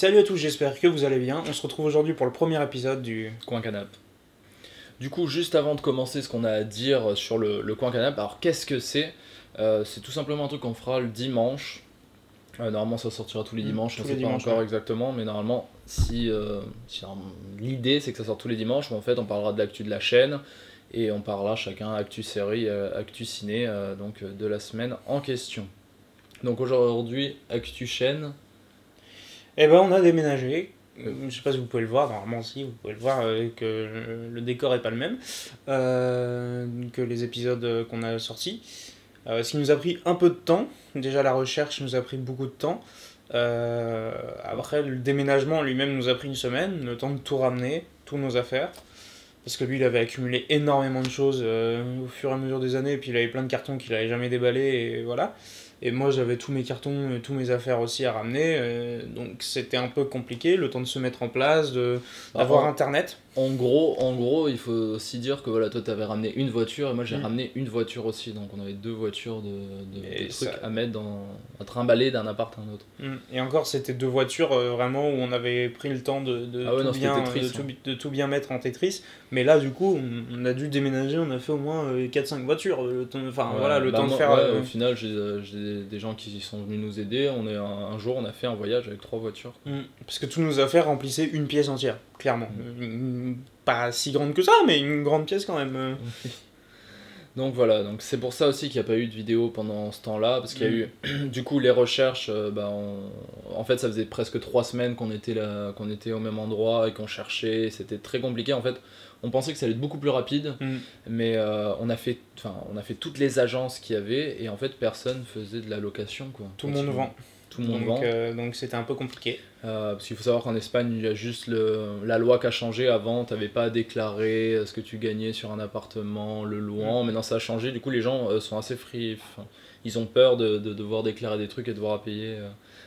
Salut à tous, j'espère que vous allez bien. On se retrouve aujourd'hui pour le premier épisode du Coin Canap. Du coup, juste avant de commencer ce qu'on a à dire sur le Coin Canap, alors qu'est-ce que c'est? C'est tout simplement un truc qu'on fera le dimanche. Normalement, ça sortira tous les dimanches, tous on les ne sait pas dimanches, encore ouais. exactement, mais normalement, si l'idée c'est que ça sort tous les dimanches, mais en fait, on parlera de l'actu de la chaîne et on parlera chacun actu série, actu ciné, de la semaine en question. Donc aujourd'hui, actu chaîne. Eh ben, on a déménagé. Je sais pas si vous pouvez le voir, normalement si, vous pouvez le voir que le décor est pas le même que les épisodes qu'on a sortis. Ce qui nous a pris un peu de temps. Déjà la recherche nous a pris beaucoup de temps. Après le déménagement lui-même nous a pris une semaine, le temps de tout ramener, tous nos affaires. Parce que lui il avait accumulé énormément de choses au fur et à mesure des années, et puis il avait plein de cartons qu'il avait jamais déballés, et voilà. Et moi j'avais tous mes cartons et tous mes affaires aussi à ramener, donc c'était un peu compliqué, le temps de se mettre en place, d'avoir internet. En gros, il faut aussi dire que voilà, toi t'avais ramené une voiture et moi j'ai Mm. ramené une voiture aussi, donc on avait deux voitures Et de trucs ça- à mettre à trimballer d'un appart à un autre. Et encore, c'était deux voitures vraiment où on avait pris le temps Ah ouais, non, c'était Tetris, hein. de tout bien mettre en Tetris. Mais là, du coup, on a dû déménager, on a fait au moins 4-5 voitures. Enfin, Ouais, voilà, le bah temps de moi, faire. ouais, au final, j'ai des gens qui sont venus nous aider. Un jour, on a fait un voyage avec 3 voitures. Parce que tous nos affaires remplissaient une pièce entière, clairement. Pas si grande que ça, mais une grande pièce quand même. Donc voilà, donc c'est pour ça aussi qu'il n'y a pas eu de vidéo pendant ce temps-là, parce qu'il y a eu du coup les recherches, en fait ça faisait presque 3 semaines qu'on était là, qu'on était au même endroit et qu'on cherchait, c'était très compliqué en fait. On pensait que ça allait être beaucoup plus rapide, mais on a fait toutes les agences qu'il y avait et en fait personne faisait de la location quoi. Tout le monde vend. Tout le monde vend. Donc c'était un peu compliqué. Parce qu'il faut savoir qu'en Espagne, il y a juste la loi qui a changé. Avant, tu n'avais pas à déclarer ce que tu gagnais sur un appartement, le louant. Maintenant, ça a changé. Du coup, les gens sont assez free. Enfin, ils ont peur de devoir déclarer des trucs et de devoir payer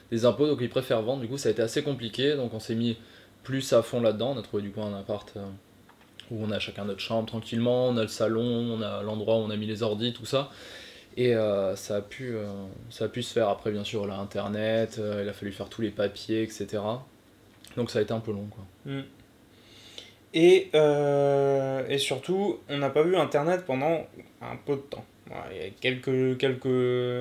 des impôts. Donc, ils préfèrent vendre. Du coup, ça a été assez compliqué. Donc, on s'est mis plus à fond là-dedans. On a trouvé du coup un appart où on a chacun notre chambre tranquillement. On a le salon, on a l'endroit où on a mis les ordis, tout ça. Et ça a pu se faire après, bien sûr, là, Internet, il a fallu faire tous les papiers, etc. Donc ça a été un peu long, quoi. Et surtout, on n'a pas vu Internet pendant un peu de temps. Voilà, il y a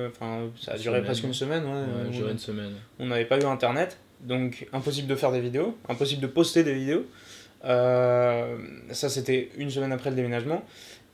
enfin, ça a duré presque une semaine. Ouais, duré une semaine. On n'avait pas eu Internet, donc impossible de faire des vidéos, impossible de poster des vidéos. Ça, c'était une semaine après le déménagement.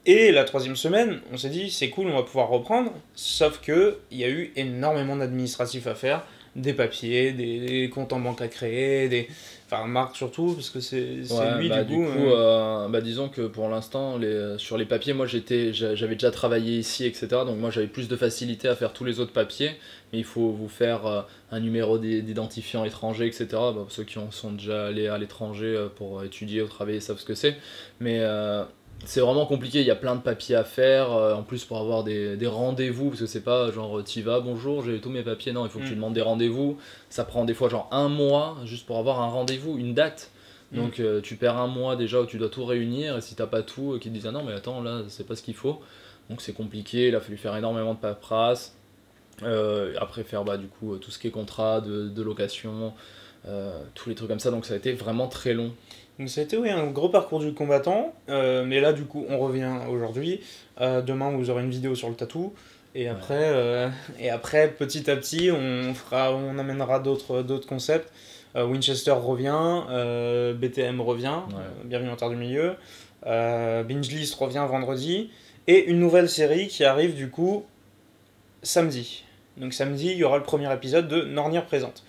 Et la troisième semaine, on s'est dit, c'est cool, on va pouvoir reprendre. Sauf que il y a eu énormément d'administratifs à faire, des papiers, des comptes en banque à créer, enfin Marc surtout, parce que c'est lui du coup. Disons que pour l'instant, sur les papiers, moi j'avais déjà travaillé ici, etc. Donc moi j'avais plus de facilité à faire tous les autres papiers. Mais il faut vous faire un numéro d'identifiant étranger, etc. Ceux qui sont déjà allés à l'étranger pour étudier ou travailler savent ce que c'est. Mais c'est vraiment compliqué, il y a plein de papiers à faire, en plus pour avoir des rendez-vous, parce que c'est pas genre t'y vas, bonjour, j'ai tous mes papiers, non, il faut que tu demandes des rendez-vous, ça prend des fois genre un mois juste pour avoir un rendez-vous, une date, donc tu perds un mois déjà où tu dois tout réunir, et si t'as pas tout, qu'ils te disent ah non mais attends là c'est pas ce qu'il faut, donc c'est compliqué, il a fallu faire énormément de paperasse, après faire du coup tout ce qui est contrat de location, tous les trucs comme ça, donc ça a été vraiment très long. Donc ça a été un gros parcours du combattant, mais là du coup on revient aujourd'hui. Demain vous aurez une vidéo sur le tatou, et après petit à petit on amènera d'autres concepts. Winchester revient, BTM revient, Bienvenue en Terre du Milieu, Binge List revient vendredi, et une nouvelle série qui arrive du coup samedi. Donc samedi il y aura le premier épisode de Nornir Présente.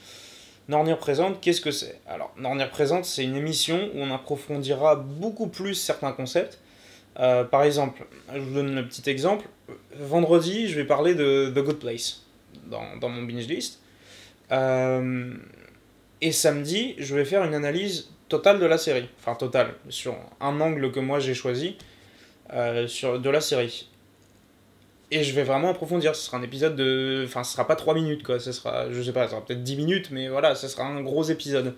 Nornir Présente, qu'est-ce que c'est? Alors, Nornir Présente, c'est une émission où on approfondira beaucoup plus certains concepts. Par exemple, je vous donne un petit exemple. Vendredi, je vais parler de The Good Place dans mon binge list. Et samedi, je vais faire une analyse totale de la série. Enfin, totale, sur un angle que moi j'ai choisi de la série. Et je vais vraiment approfondir. Ce sera un épisode de. Enfin, ce sera pas 3 minutes, quoi. Ce sera, je sais pas, ça sera peut-être 10 minutes, mais voilà, ce sera un gros épisode.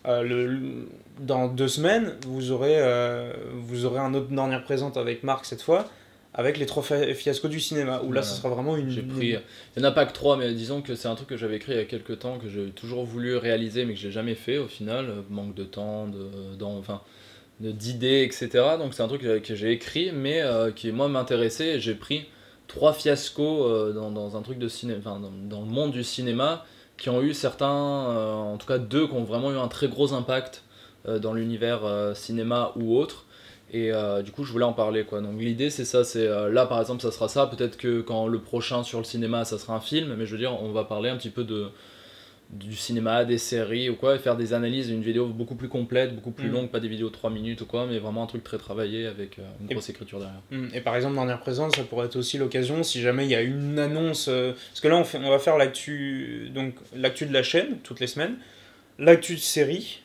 Dans 2 semaines, vous aurez un autre dernière présente avec Marc cette fois, avec les 3 fiascos du cinéma, où là, Voilà. ça sera vraiment une... J'ai pris. Il n'y en a pas que 3, mais disons que c'est un truc que j'avais écrit il y a quelques temps, que j'ai toujours voulu réaliser, mais que j'ai jamais fait au final. Manque de temps, enfin, d'idées, etc. Donc c'est un truc que j'ai écrit, mais qui moi m'intéressait. Et j'ai pris 3 fiascos dans un truc de cinéma, enfin, dans le monde du cinéma, qui ont eu certains, en tout cas 2, qui ont vraiment eu un très gros impact dans l'univers cinéma ou autre. Et du coup, je voulais en parler, quoi. Donc l'idée, c'est ça, c'est là, par exemple, ça sera ça. Peut-être que quand le prochain sur le cinéma, ça sera un film, mais je veux dire, on va parler un petit peu du cinéma, des séries ou quoi, et faire des analyses, une vidéo beaucoup plus complète, beaucoup plus longue, pas des vidéos de 3 minutes ou quoi, mais vraiment un truc très travaillé avec une grosse écriture derrière. Et par exemple, Dernière Présence, ça pourrait être aussi l'occasion, si jamais il y a une annonce... parce que là, on va faire l'actu de la chaîne, toutes les semaines, l'actu de série,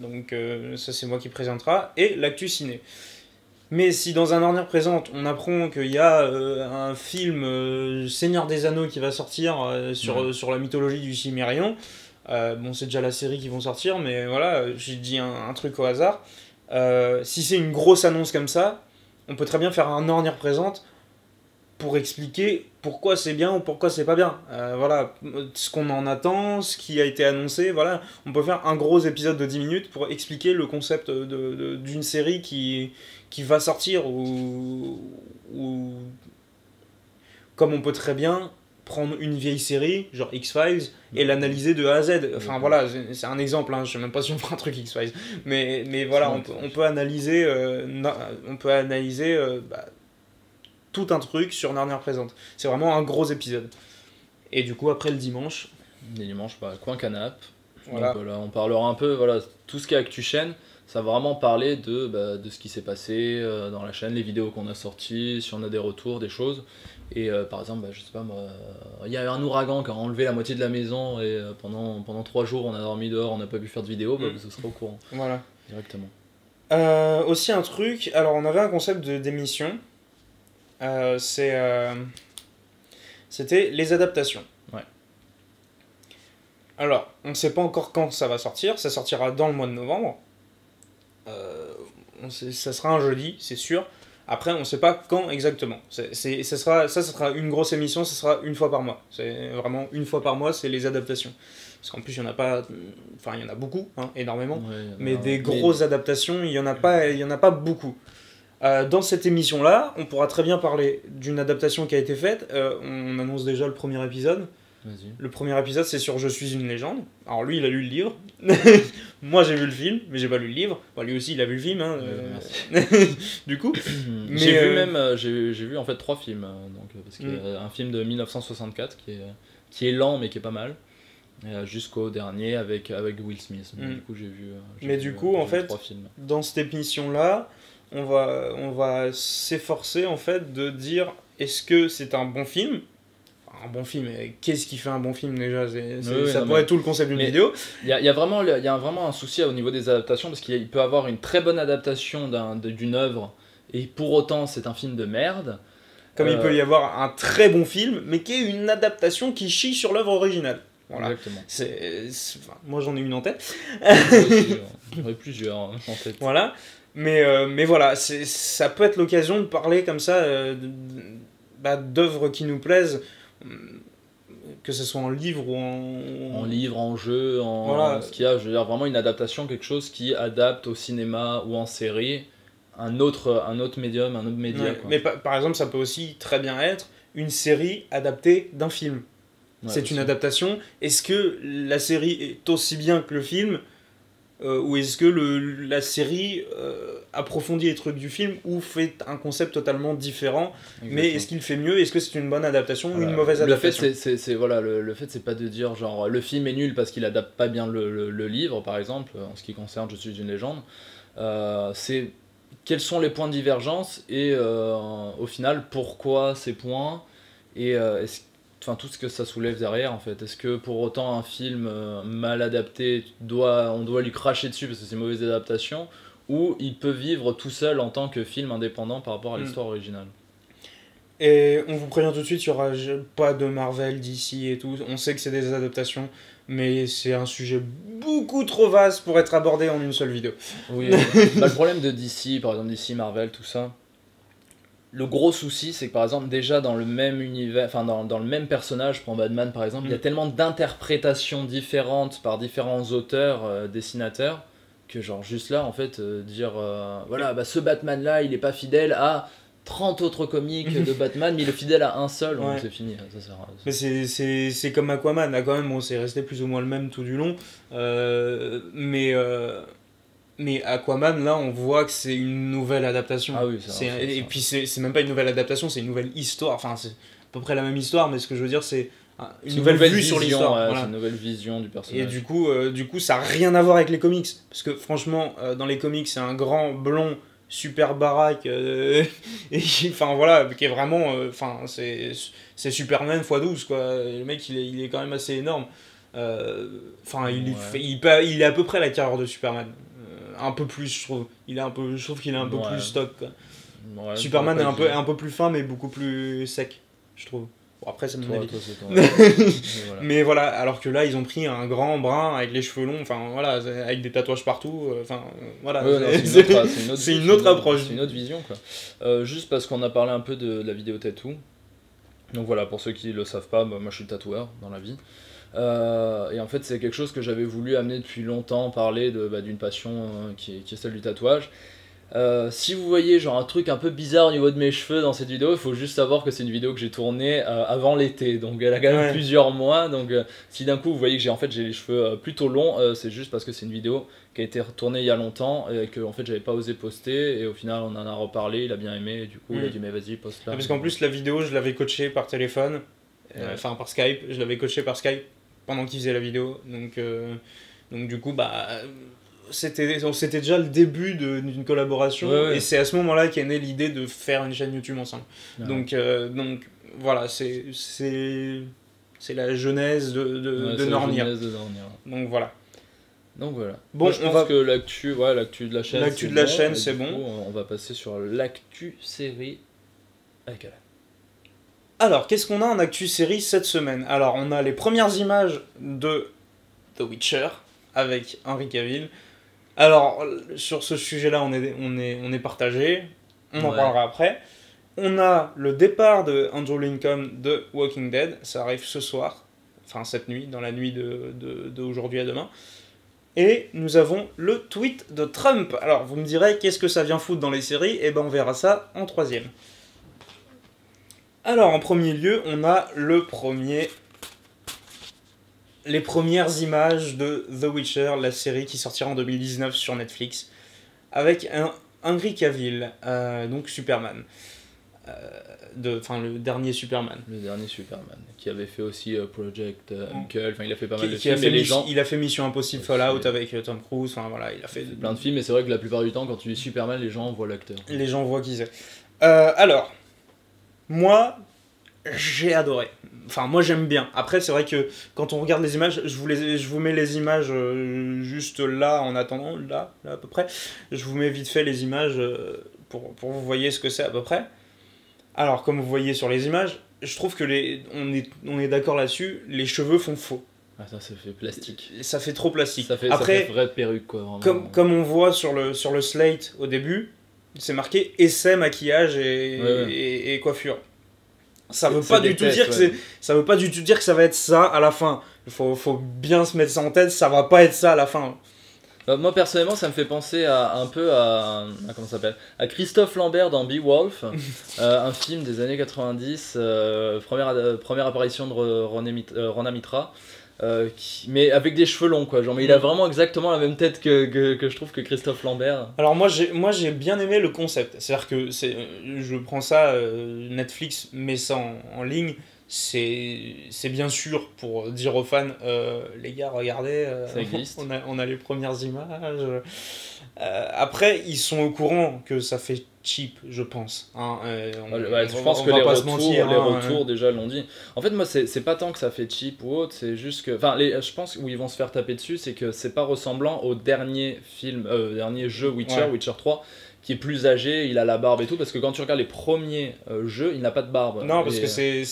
donc ça c'est moi qui présentera, et l'actu ciné. Mais si dans un Dernière Présente, on apprend qu'il y a un film Seigneur des Anneaux qui va sortir sur la mythologie du Cimmérion, bon c'est déjà la série qui vont sortir, mais voilà, j'ai dit un truc au hasard. Si c'est une grosse annonce comme ça, on peut très bien faire un Dernière Présente pour expliquer pourquoi c'est bien ou pourquoi c'est pas bien. Voilà, ce qu'on en attend, ce qui a été annoncé, voilà. On peut faire un gros épisode de 10 minutes pour expliquer le concept d'une série qui va sortir ou comme on peut très bien prendre une vieille série, genre X-Files, et l'analyser de A à Z. Enfin voilà, c'est un exemple, hein, je sais même pas si on fera un truc X-Files, mais voilà, on peut analyser, tout un truc sur Dernière Présente. C'est vraiment un gros épisode. Et du coup, après le dimanche... Les dimanches, coin canap. Voilà. Donc voilà, on parlera un peu, voilà, tout ce qui est actu chaîne, ça va vraiment parler de ce qui s'est passé dans la chaîne, les vidéos qu'on a sorties, si on a des retours, des choses. Et par exemple, je sais pas moi, il y a eu un ouragan qui a enlevé la moitié de la maison et pendant 3 jours on a dormi dehors, on n'a pas pu faire de vidéo, vous serez au courant. Voilà. Directement. Aussi un truc, alors on avait un concept d'émission, c'était les adaptations. Ouais. Alors, on ne sait pas encore quand ça va sortir, ça sortira dans le mois de novembre. Ça sera un jeudi, c'est sûr. Après, on ne sait pas quand exactement. Ça sera une grosse émission, ça sera une fois par mois. C'est vraiment une fois par mois, c'est les adaptations. Parce qu'en plus, il y en a pas... Enfin, il y en a beaucoup, hein, énormément. Ouais, mais des grosses adaptations, il y en a pas beaucoup. Dans cette émission-là, on pourra très bien parler d'une adaptation qui a été faite. On annonce déjà le premier épisode. Vas-y. Le premier épisode, c'est sur Je suis une légende. Alors lui, il a lu le livre. Moi, j'ai vu le film, mais j'ai pas lu le livre. Bon, lui aussi, il a vu le film. Hein, du coup. J'ai vu en fait 3 films. Parce qu'il y a un film de 1964 qui est lent, mais qui est pas mal. Jusqu'au dernier avec Will Smith. Donc, du coup, j'ai vu. Mais du coup, en fait, 3 films. Dans cette émission-là, on va s'efforcer en fait de dire est-ce que c'est un bon film. Un bon film, qu'est-ce qui fait un bon film déjà ça pourrait être tout le concept d'une vidéo. Il y a vraiment un souci au niveau des adaptations, parce qu'il peut avoir une très bonne adaptation d'une œuvre, et pour autant c'est un film de merde. Comme il peut y avoir un très bon film, mais qui est une adaptation qui chie sur l'œuvre originale. Voilà. Exactement. Moi j'en ai une en tête. J'en ai plusieurs en tête. Voilà. Mais voilà, ça peut être l'occasion de parler comme ça d'œuvres qui nous plaisent, que ce soit en livre ou en livre, en jeu, voilà. En ce qu'il y a, je veux dire vraiment une adaptation, quelque chose qui adapte au cinéma ou en série un autre médium, un autre média. Ouais, mais par exemple, ça peut aussi très bien être une série adaptée d'un film. Ouais, c'est aussi une adaptation. Est-ce que la série est aussi bien que le film, ou est-ce que la série approfondit les trucs du film ou fait un concept totalement différent? Exactement. Mais est-ce qu'il fait mieux? Est-ce que c'est une bonne adaptation ou une mauvaise adaptation? Le fait, le fait c'est pas de dire genre le film est nul parce qu'il adapte pas bien le livre, par exemple, en ce qui concerne Je suis une légende. C'est quels sont les points de divergence et au final pourquoi ces points et tout ce que ça soulève derrière en fait. Est-ce que pour autant un film mal adapté, on doit lui cracher dessus parce que c'est une mauvaise adaptation, ou il peut vivre tout seul en tant que film indépendant par rapport à l'histoire originale? Et on vous prévient tout de suite, il n'y aura pas de Marvel, DC et tout. On sait que c'est des adaptations, mais c'est un sujet beaucoup trop vaste pour être abordé en une seule vidéo. Oui, le problème de DC, par exemple DC, Marvel, tout ça, le gros souci, c'est que par exemple, déjà dans le même univers, enfin dans le même personnage, je prends Batman par exemple, il y a tellement d'interprétations différentes par différents auteurs, dessinateurs, que genre juste là, en fait, dire voilà, bah, ce Batman-là, il est pas fidèle à 30 autres comics de Batman, mais il est fidèle à un seul, donc c'est fini. Ça sert à... Mais c'est comme Aquaman. Aquaman, bon, c'est resté plus ou moins le même tout du long. Mais Aquaman, là, on voit que c'est une nouvelle adaptation. Ah oui, et puis c'est même pas une nouvelle adaptation, c'est une nouvelle histoire. Enfin, c'est à peu près la même histoire, mais ce que je veux dire, c'est une nouvelle vue vision, sur l'histoire. Ouais, voilà. C'est une nouvelle vision du personnage. Et du coup, ça n'a rien à voir avec les comics. Parce que franchement, dans les comics, c'est un grand blond, super baraque, et enfin voilà, qui est vraiment. Enfin, c'est Superman x12, quoi. Le mec, il est quand même assez énorme. Enfin, il est à peu près la carrière de Superman. Un peu plus, je trouve. Je trouve qu'il est un peu plus stock, quoi. Ouais, Superman est un peu plus fin, mais beaucoup plus sec, je trouve. Bon, après, c'est mon avis. Voilà. Mais voilà, alors que là, ils ont pris un grand brun avec les cheveux longs, enfin voilà, avec des tatouages partout. Enfin, voilà. C'est une autre approche. C'est une autre vision, quoi. Juste parce qu'on a parlé un peu de la vidéo tattoo. Donc voilà, pour ceux qui le savent pas, bah, moi je suis tatoueur dans la vie. Et en fait, c'est quelque chose que j'avais voulu amener depuis longtemps, parler d'une passion qui est celle du tatouage. Si vous voyez genre un truc un peu bizarre au niveau de mes cheveux dans cette vidéo, il faut juste savoir que c'est une vidéo que j'ai tournée avant l'été, donc elle a quand même plusieurs mois. Donc si d'un coup vous voyez que j'ai les cheveux plutôt longs, c'est juste parce que c'est une vidéo qui a été tournée il y a longtemps et que en fait j'avais pas osé poster, et au final on en a reparlé, il a bien aimé, et du coup il a dit mais vas-y poste là. Parce qu'en plus la vidéo je l'avais coachée par téléphone, enfin par Skype, je l'avais coachée par Skype pendant qu'il faisait la vidéo, donc du coup bah c'était déjà le début d'une collaboration, et c'est à ce moment-là qu'est née l'idée de faire une chaîne YouTube ensemble. Donc voilà, c'est la genèse de Nornir. Donc voilà. Bon, moi, je on pense que l'actu de la chaîne, c'est bon. On va passer sur l'actu série avec Alan. Alors, qu'est-ce qu'on a en actu série cette semaine? Alors, on a les premières images de The Witcher avec Henry Cavill. Alors, sur ce sujet-là, on est partagé. On en parlera après. On a le départ de Andrew Lincoln de Walking Dead. Ça arrive ce soir. Enfin, cette nuit, dans la nuit d'aujourd'hui à demain. Et nous avons le tweet de Trump. Alors, vous me direz, qu'est-ce que ça vient foutre dans les séries? Eh ben, on verra ça en troisième. Alors, en premier lieu, on a les premières images de The Witcher, la série qui sortira en 2019 sur Netflix, avec un Henry Cavill, donc Superman. Le dernier Superman. Le dernier Superman, qui avait fait aussi Project Uncle, enfin il a fait pas mal de films. Il a fait Mission Impossible Fallout avec Tom Cruise, enfin voilà, il a fait plein de films, et c'est vrai que la plupart du temps, quand tu dis Superman, les gens voient l'acteur. Les gens voient qui c'est. Alors, moi, j'ai adoré. Enfin, moi j'aime bien. Après, c'est vrai que quand on regarde les images, je vous mets les images juste là, en attendant, là à peu près. Je vous mets vite fait les images pour que vous voyez ce que c'est à peu près. Alors, comme vous voyez sur les images, je trouve que on est d'accord là-dessus, les cheveux font faux. Ah, ça fait plastique. Ça fait trop plastique. Ça fait vraie perruque, quoi. Vraiment. Comme on voit sur le slate au début, c'est marqué essai, maquillage et coiffure. Ça veut pas du tout dire que ça veut pas du tout dire que ça va être ça à la fin. Faut bien se mettre ça en tête, ça va pas être ça à la fin. Moi personnellement, ça me fait penser un peu à comment ça s'appelle, à Christophe Lambert dans Beowulf, un film des années 90, première apparition de Rona Mitra. Mais avec des cheveux longs, quoi. Genre, mais il a vraiment exactement la même tête que je trouve que Christophe Lambert. Alors moi j'ai bien aimé le concept. C'est-à-dire que je prends ça, Netflix met ça en ligne. C'est bien sûr pour dire aux fans, les gars, regardez, ça existe. On a les premières images. Après, ils sont au courant que ça fait cheap, je pense. Je pense que les retours déjà l'ont dit. En fait, moi, c'est pas tant que ça fait cheap ou autre, c'est juste que. Enfin, je pense où ils vont se faire taper dessus, c'est que c'est pas ressemblant au dernier dernier jeu Witcher, Witcher 3, qui est plus âgé, il a la barbe et tout, parce que quand tu regardes les premiers jeux, il n'a pas de barbe. Non, parce que c'est.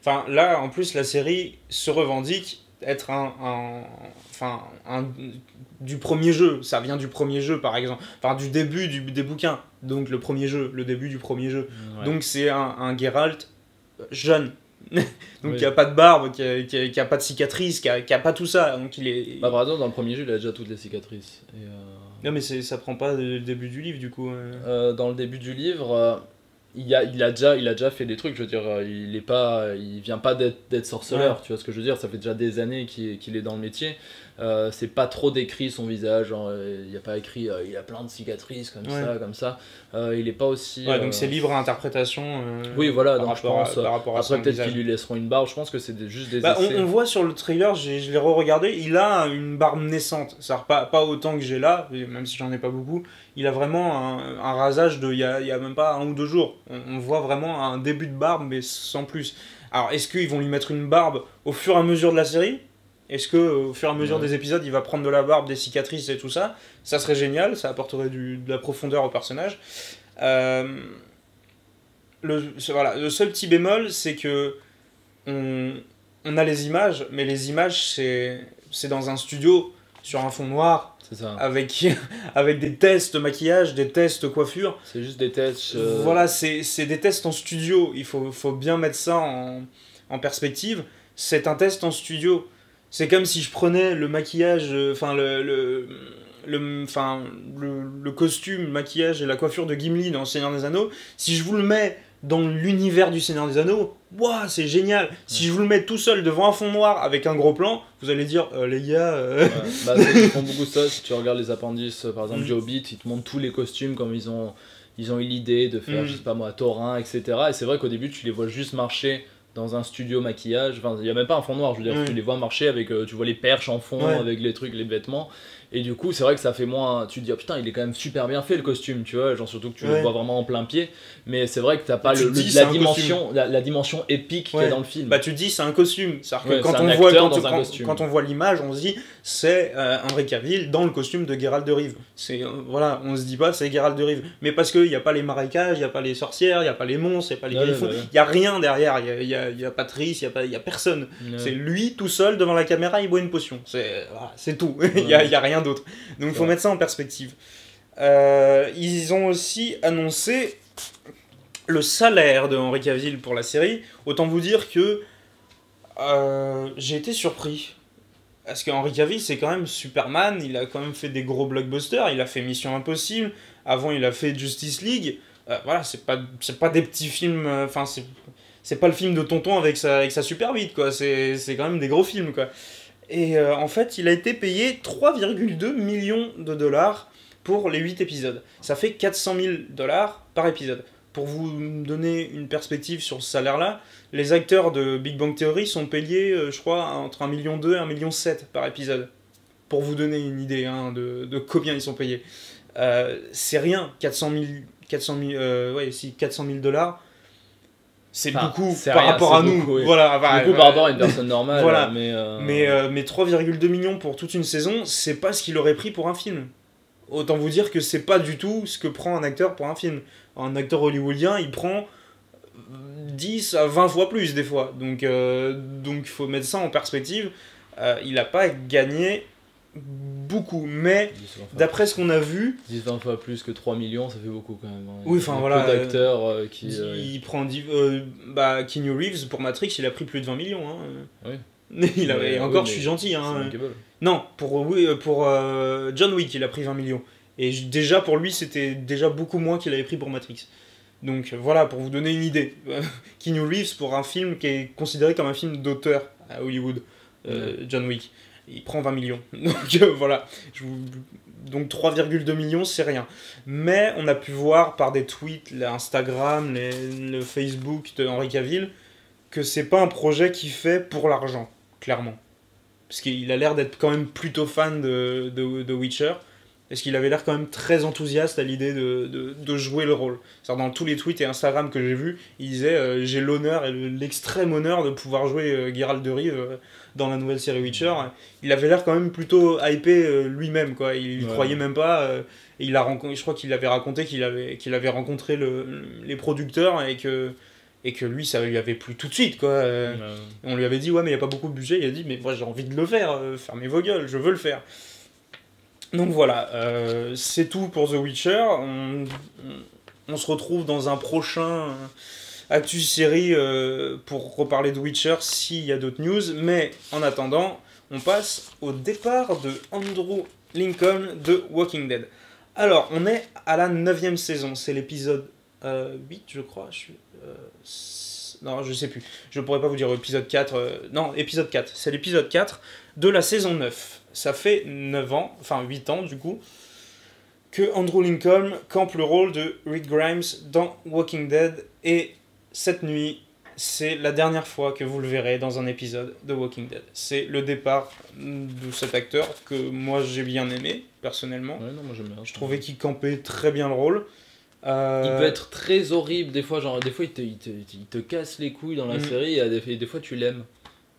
Enfin, là, en plus, la série se revendique être du premier jeu. Ça vient du premier jeu, par exemple. Enfin, du début des bouquins. Donc, le premier jeu, le début du premier jeu. Ouais. Donc, c'est un Geralt jeune. Donc, qui a pas de barbe, qui a pas de cicatrices, qui a pas tout ça. Donc, il est... Bah, par exemple, dans le premier jeu, il a déjà toutes les cicatrices. Non, mais ça prend pas le début du livre, du coup. Dans le début du livre... Il a déjà fait des trucs, je veux dire, il vient pas d'être sorceleur, ouais. Tu vois ce que je veux dire, ça fait déjà des années qu'il est dans le métier. C'est pas trop décrit son visage, genre, il n'y a pas écrit il a plein de cicatrices comme ça. Il est pas aussi. Ouais, donc c'est libre à interprétation. Oui, voilà, donc je pense. Après, peut-être qu'ils lui laisseront une barbe, je pense que c'est juste des. On voit sur le trailer, je l'ai re-regardé, il a une barbe naissante. Ça pas autant que j'ai là, même si j'en ai pas beaucoup. Il a vraiment un rasage il y a même pas 1 ou 2 jours. On voit vraiment un début de barbe, mais sans plus. Alors, est-ce qu'ils vont lui mettre une barbe au fur et à mesure de la série ? Est-ce qu'au fur et à mesure des épisodes, il va prendre de la barbe, des cicatrices et tout ça ? Ça serait génial, ça apporterait de la profondeur au personnage. Le seul petit bémol, c'est que on a les images, mais les images, c'est dans un studio, sur un fond noir, c'est ça. Avec des tests maquillage, des tests coiffure. C'est juste des tests... Voilà, c'est des tests en studio. Il faut bien mettre ça en perspective. C'est un test en studio. C'est comme si je prenais le maquillage, enfin le costume, le maquillage et la coiffure de Gimli dans Seigneur des Anneaux. Si je vous le mets dans l'univers du Seigneur des Anneaux, waouh, c'est génial. Si je vous le mets tout seul devant un fond noir avec un gros plan, vous allez dire les gars. Ouais. Bah, ils font beaucoup ça. Si tu regardes les appendices, par exemple du Hobbit, ils te montrent tous les costumes comme ils ont eu l'idée de faire, je sais pas moi, Thorin, etc. Et c'est vrai qu'au début, tu les vois juste marcher dans un studio maquillage. Enfin, il y a même pas un fond noir. Je veux dire, tu les vois marcher avec, tu vois les perches en fond avec les trucs, les vêtements. Et du coup, c'est vrai que ça fait moins. Tu te dis, oh, putain, il est quand même super bien fait le costume, tu vois. Genre, surtout que tu le vois vraiment en plein pied. Mais c'est vrai que t'as pas la dimension épique qu'il y a dans le film. Bah, tu te dis, c'est un costume. C'est-à-dire que quand on voit l'image, on se dit, c'est Henry Cavill dans le costume de Geralt de Rive. Voilà, on se dit pas, c'est Geralt de Rive. Mais parce qu'il n'y a pas les marécages, il n'y a pas les sorcières, il n'y a pas les monstres, il n'y a pas les griffons. Il n'y a rien derrière. Il y a Patrice, il y a personne. C'est lui tout seul devant la caméra, il boit une potion. C'est tout. Il y a rien d'autre. Donc il faut mettre ça en perspective. Ils ont aussi annoncé le salaire de Henry Cavill pour la série. Autant vous dire que j'ai été surpris. Parce que Henry Cavill, c'est quand même Superman, il a quand même fait des gros blockbusters, il a fait Mission Impossible, avant il a fait Justice League. Voilà, c'est pas des petits films, enfin c'est pas le film de tonton avec sa super bite, quoi. C'est quand même des gros films, quoi. Et en fait, il a été payé 3,2 millions de dollars pour les 8 épisodes. Ça fait 400 000 dollars par épisode. Pour vous donner une perspective sur ce salaire-là, les acteurs de Big Bang Theory sont payés, je crois, entre 1,2 million et 1,7 million par épisode. Pour vous donner une idée de combien ils sont payés. C'est rien, 400 000 dollars. C'est beaucoup par rapport à nous. Beaucoup, voilà, beaucoup par rapport à une personne normale. Voilà. Mais 3,2 millions pour toute une saison, c'est pas ce qu'il aurait pris pour un film. Autant vous dire que c'est pas du tout ce que prend un acteur pour un film. Un acteur hollywoodien, il prend 10 à 20 fois plus des fois. Donc il faut mettre ça en perspective. Il a pas gagné beaucoup, mais d'après ce qu'on a vu... 10-20 fois plus que 3 millions, ça fait beaucoup quand même. Hein. Oui, enfin voilà. Peu d'acteurs qui... Il prend... Keanu Reeves, pour Matrix, il a pris plus de 20 millions. Hein. Oui. Je suis gentil. Hein. Non, pour John Wick, il a pris 20 millions. Et déjà, pour lui, c'était déjà beaucoup moins qu'il avait pris pour Matrix. Donc voilà, pour vous donner une idée. Keanu Reeves, pour un film qui est considéré comme un film d'auteur à Hollywood, John Wick, il prend 20 millions. Donc voilà. Donc 3,2 millions, c'est rien. Mais on a pu voir par des tweets, l'Instagram, le Facebook de Henry Cavill, que c'est pas un projet qu'il fait pour l'argent, clairement. Parce qu'il a l'air d'être quand même plutôt fan de Witcher. Parce qu'il avait l'air quand même très enthousiaste à l'idée de jouer le rôle. C'est-à-dire dans tous les tweets et Instagram que j'ai vus, il disait j'ai l'honneur et l'extrême honneur de pouvoir jouer Geralt de Rive dans la nouvelle série Witcher. Il avait l'air quand même plutôt hypé lui-même, quoi. Il croyait même pas. Et je crois qu'il avait raconté qu'il avait rencontré les producteurs et et que lui, ça lui avait plu tout de suite, quoi. On lui avait dit, ouais, mais il n'y a pas beaucoup de budget. Il a dit, mais moi, j'ai envie de le faire. Fermez vos gueules, je veux le faire. Donc voilà, c'est tout pour The Witcher. On se retrouve dans un prochain Actus série pour reparler de Witcher s'il y a d'autres news. Mais en attendant, on passe au départ de Andrew Lincoln de Walking Dead. Alors, on est à la 9ème saison. C'est l'épisode 8, je crois. Non, je sais plus. Je pourrais pas vous dire épisode 4. Non, épisode 4. C'est l'épisode 4 de la saison 9. Ça fait 9 ans, enfin 8 ans du coup, que Andrew Lincoln campe le rôle de Rick Grimes dans Walking Dead. Et cette nuit, c'est la dernière fois que vous le verrez dans un épisode de Walking Dead. C'est le départ de cet acteur que moi j'ai bien aimé, personnellement. Ouais, non, moi j'aime bien. Je trouvais qu'il campait très bien le rôle. Il peut être très horrible, des fois, genre, des fois il te casse les couilles dans la série, et des fois tu l'aimes.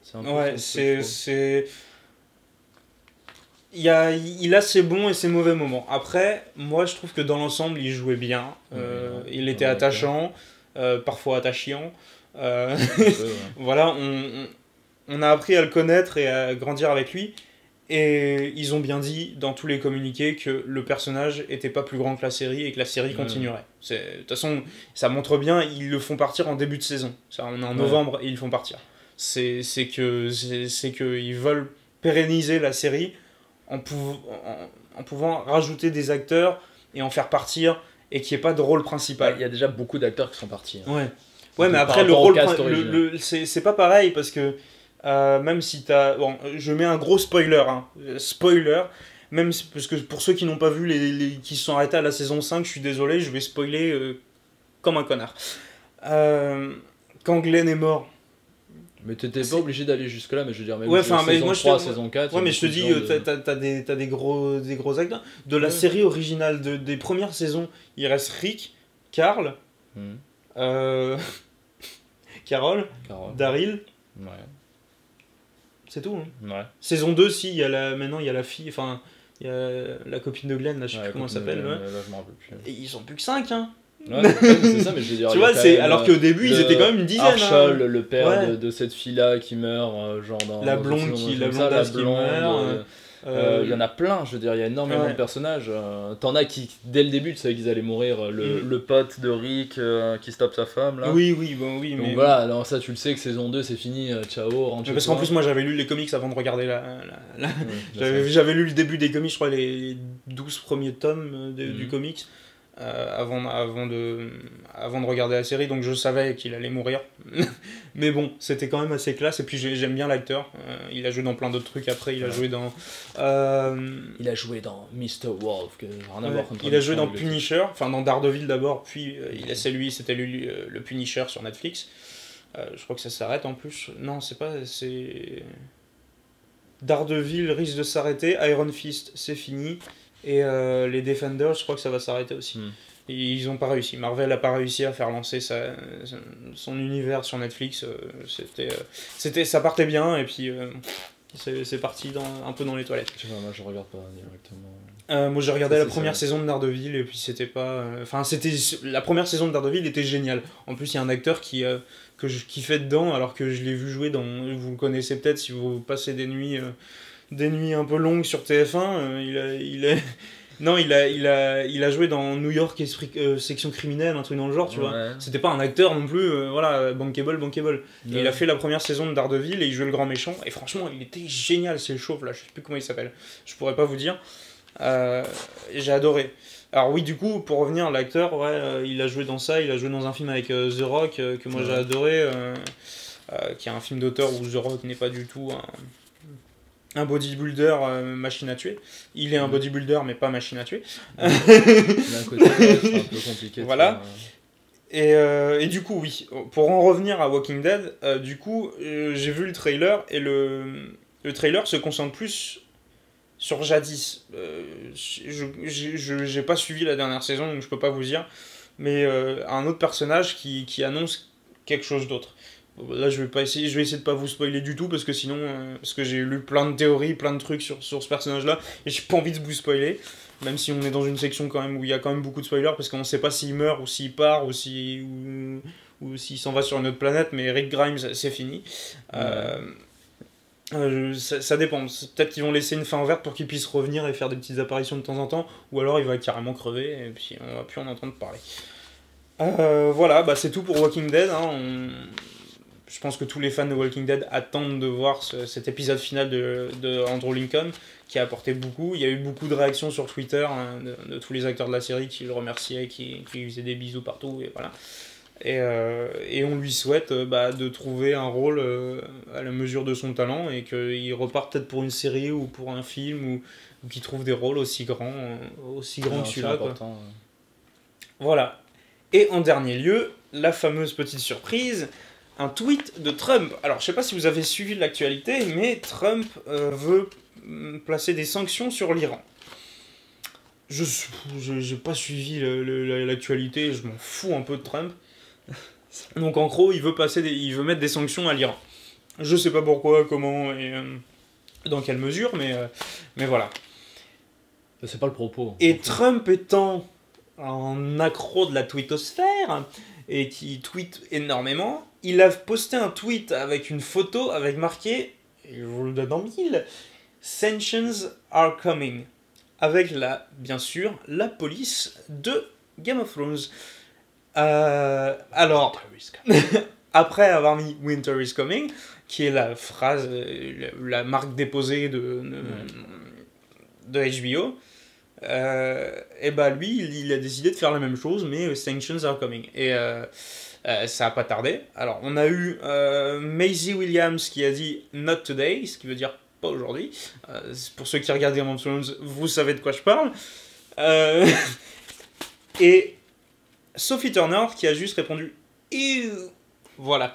C'est un peu ouais, c'est... Il a ses bons et ses mauvais moments. Après, moi je trouve que dans l'ensemble, il jouait bien. Il était attachant, parfois attachant. Voilà, on a appris à le connaître et à grandir avec lui. Et ils ont bien dit dans tous les communiqués que le personnage était pas plus grand que la série et que la série continuerait. De toute façon, ça montre bien, ils le font partir en début de saison. On est en novembre et ils le font partir. C'est que ils veulent pérenniser la série en pouvant rajouter des acteurs et en faire partir et qu'il n'y ait pas de rôle principal. Il y a déjà beaucoup d'acteurs qui sont partis. Hein. Ouais, mais après le rôle c'est pas pareil parce que même si t'as... Bon, je mets un gros spoiler, hein. Spoiler, même si, parce que pour ceux qui n'ont pas vu, qui se sont arrêtés à la saison 5, je suis désolé, je vais spoiler comme un connard. Quand Glenn est mort... Mais t'étais pas obligé d'aller jusque là, mais je veux dire, même saison 3, saison 4... Ouais, mais je te dis, t'as des gros acteurs. De la série originale, des premières saisons, il reste Rick, Carl, Carol, Daryl... Ouais. C'est tout. Hein. Ouais. Saison 2, si, maintenant il y a la fille, enfin, il y a la copine de Glenn, là, je sais plus comment elle s'appelle. Là, je m'en rappelle plus. Et ils sont plus que 5, hein. Ouais, c'est ça, mais je veux dire. Tu vois, alors qu'au début, ils étaient quand même une dizaine. Archol, le père de cette fille-là qui meurt, genre dans. La blonde qui meurt. Il y en a plein, je veux dire, il y a énormément de personnages. T'en as qui, dès le début, tu savais qu'ils allaient mourir. Le pote de Rick qui stoppe sa femme, là. Oui. Donc mais... voilà, alors ça, tu le sais que saison 2, c'est fini, ciao, rentre chez parce qu'en plus, moi, j'avais lu les comics avant de regarder j'avais lu le début des comics, je crois, les 12 premiers tomes du comics. Avant de regarder la série, donc je savais qu'il allait mourir. Mais bon, c'était quand même assez classe, et puis j'aime bien l'acteur. Il a joué dans plein d'autres trucs après, il a joué dans... Il a joué dans Mr. Wolf, que rien à voir contre il a joué dans Punisher, enfin dans Daredevil d'abord, puis c'était lui le Punisher sur Netflix. Je crois que ça s'arrête en plus. Non, c'est... Daredevil risque de s'arrêter, Iron Fist c'est fini. Et les Defenders, je crois que ça va s'arrêter aussi. Et ils n'ont pas réussi. Marvel n'a pas réussi à faire lancer son univers sur Netflix. Ça partait bien, et puis c'est parti un peu dans les toilettes. Moi, je regarde pas directement. Moi, j'ai regardé la première saison de Daredevil, et puis c'était pas... la première saison de Daredevil était géniale. En plus, il y a un acteur qui fait dedans, alors que je l'ai vu jouer dans... Vous le connaissez peut-être si vous passez des nuits un peu longues sur TF1, il a joué dans New York section criminelle, un truc dans le genre, tu vois. C'était pas un acteur non plus, bankable. Et il a fait la première saison de Daredevil et il jouait le grand méchant, et franchement, il était génial, c'est le chauve là, je sais plus comment il s'appelle, je pourrais pas vous dire. J'ai adoré. Alors oui, du coup, pour revenir, l'acteur, il a joué dans ça, il a joué dans un film avec The Rock, que moi j'ai adoré, qui est un film d'auteur où The Rock n'est pas du tout un bodybuilder machine à tuer. Il est un bodybuilder mais pas machine à tuer. D'un côté, c'est un peu compliqué. Voilà. Et du coup, oui, pour en revenir à Walking Dead, du coup, j'ai vu le trailer, et le trailer se concentre plus sur jadis. J'ai pas suivi la dernière saison, donc je peux pas vous dire, mais un autre personnage qui annonce quelque chose d'autre. Là, je vais essayer de pas vous spoiler du tout, parce que sinon, parce que j'ai lu plein de théories, plein de trucs sur ce personnage-là, et j'ai pas envie de vous spoiler, même si on est dans une section quand même où il y a quand même beaucoup de spoilers, parce qu'on sait pas s'il meurt, ou s'il part, ou ou s'il s'en va sur une autre planète, mais Rick Grimes, c'est fini. Ça dépend. Peut-être qu'ils vont laisser une fin ouverte pour qu'il puisse revenir et faire des petites apparitions de temps en temps, ou alors il va carrément crever et puis on va plus en entendre parler. Voilà, bah c'est tout pour Walking Dead. Hein. Je pense que tous les fans de Walking Dead attendent de voir cet épisode final de Andrew Lincoln, qui a apporté beaucoup. Il y a eu beaucoup de réactions sur Twitter hein, de tous les acteurs de la série qui le remerciaient, qui lui faisaient des bisous partout, et voilà. Et on lui souhaite de trouver un rôle à la mesure de son talent et qu'il reparte peut-être pour une série ou pour un film ou qu'il trouve des rôles aussi grands que celui-là. Voilà. Et en dernier lieu, la fameuse petite surprise, un tweet de Trump. Alors je sais pas si vous avez suivi l'actualité, mais Trump veut placer des sanctions sur l'Iran. Je n'ai pas suivi l'actualité, je m'en fous un peu de Trump. Donc en gros, il veut mettre des sanctions à l'Iran. Je sais pas pourquoi, comment et dans quelle mesure, mais voilà. C'est pas le propos. Et Trump étant un accro de la twittosphère et qui tweet énormément, il a posté un tweet avec une photo avec marqué, et je vous le donne en mille, "Sanctions are coming", avec bien sûr la police de Game of Thrones. Alors, après avoir mis Winter is Coming, qui est la phrase, la marque déposée de HBO, et bah lui, il a décidé de faire la même chose, mais Sanctions are coming. Et ça a pas tardé. Alors, on a eu Maisie Williams qui a dit Not today, ce qui veut dire pas aujourd'hui. Pour ceux qui regardent Game of Thrones, vous savez de quoi je parle. Et Sophie Turner qui a juste répondu Ew. Voilà.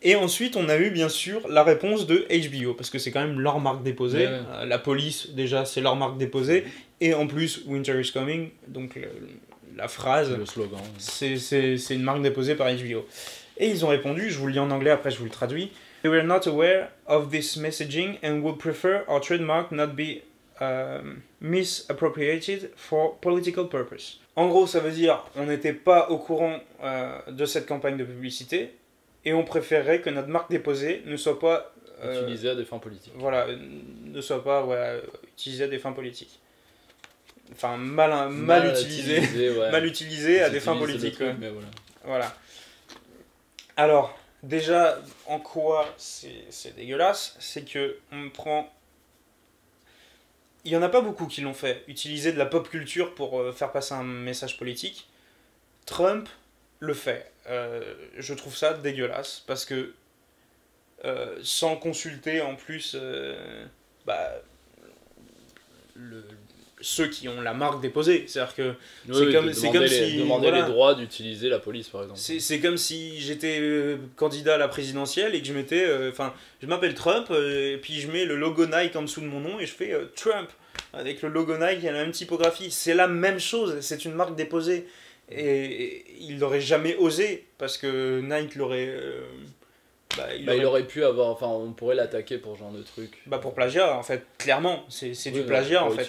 Et ensuite, on a eu bien sûr la réponse de HBO, parce que c'est quand même leur marque déposée. Ouais. La police, déjà, c'est leur marque déposée. Et en plus, Winter is Coming, donc la phrase, le slogan. C'est une marque déposée par HBO. Et ils ont répondu, je vous le lis en anglais, après je vous le traduis. "We were not aware of this messaging and would prefer our trademark not be misappropriated for political purpose." En gros, ça veut dire on n'était pas au courant de cette campagne de publicité et on préférerait que notre marque déposée ne soit pas utilisée à des fins politiques. Voilà, ne soit pas utilisée à des fins politiques. Enfin, mal utilisée, ouais. mal utilisée à des fins politiques. Truc, mais voilà. Alors, déjà, en quoi c'est dégueulasse, c'est que on prend. Il n'y en a pas beaucoup qui l'ont fait, utiliser de la pop culture pour faire passer un message politique. Trump le fait. Je trouve ça dégueulasse, parce que sans consulter en plus ceux qui ont la marque déposée. C'est-à-dire que c'est comme si... Demander les droits d'utiliser la police, par exemple. C'est comme si j'étais candidat à la présidentielle et que je mettais... je m'appelle Trump, et puis je mets le logo Nike en dessous de mon nom et je fais Trump, avec le logo Nike et la même typographie. C'est la même chose, c'est une marque déposée. Et il n'aurait jamais osé, parce que Nike l'aurait... il aurait pu avoir, enfin on pourrait l'attaquer pour ce genre de truc. Pour plagiat en fait, clairement, c'est du plagiat en fait.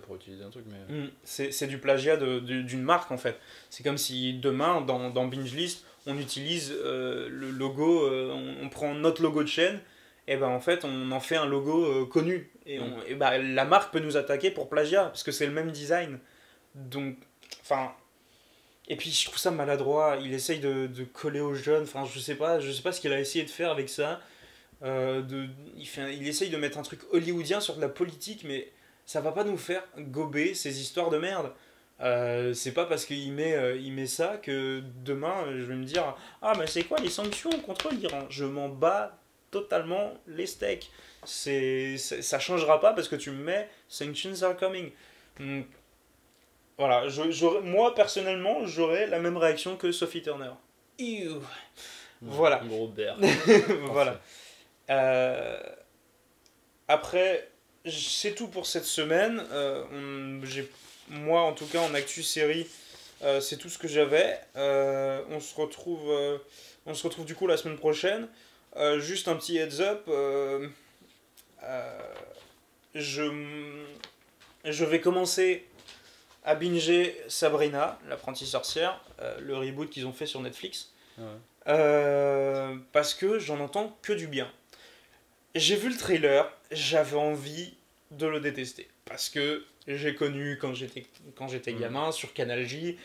Pour utiliser un truc, mais... C'est du plagiat d'une marque en fait. C'est comme si demain dans Binge List on utilise le logo, on prend notre logo de chaîne, et en fait on en fait un logo connu. Et la marque peut nous attaquer pour plagiat, parce que c'est le même design. Donc, enfin... Et puis je trouve ça maladroit, il essaye de coller aux jeunes, enfin je sais pas ce qu'il a essayé de faire avec ça. Il essaye de mettre un truc hollywoodien sur de la politique, mais ça va pas nous faire gober ces histoires de merde. C'est pas parce qu'il met ça que demain je vais me dire ah mais c'est quoi les sanctions contre l'Iran? Je m'en bats totalement les steaks. Ça changera pas parce que tu me mets sanctions are coming. Voilà, moi personnellement, j'aurais la même réaction que Sophie Turner. Ew. Voilà. Gros bear. Voilà. Après, c'est tout pour cette semaine. Moi, en tout cas, en actu série, c'est tout ce que j'avais. On se retrouve du coup la semaine prochaine. Juste un petit heads up. Je vais commencer à binger Sabrina, l'apprentie sorcière, le reboot qu'ils ont fait sur Netflix. Ouais. Parce que j'en entends que du bien. J'ai vu le trailer, j'avais envie de le détester. Parce que j'ai connu quand j'étais gamin sur Canal J.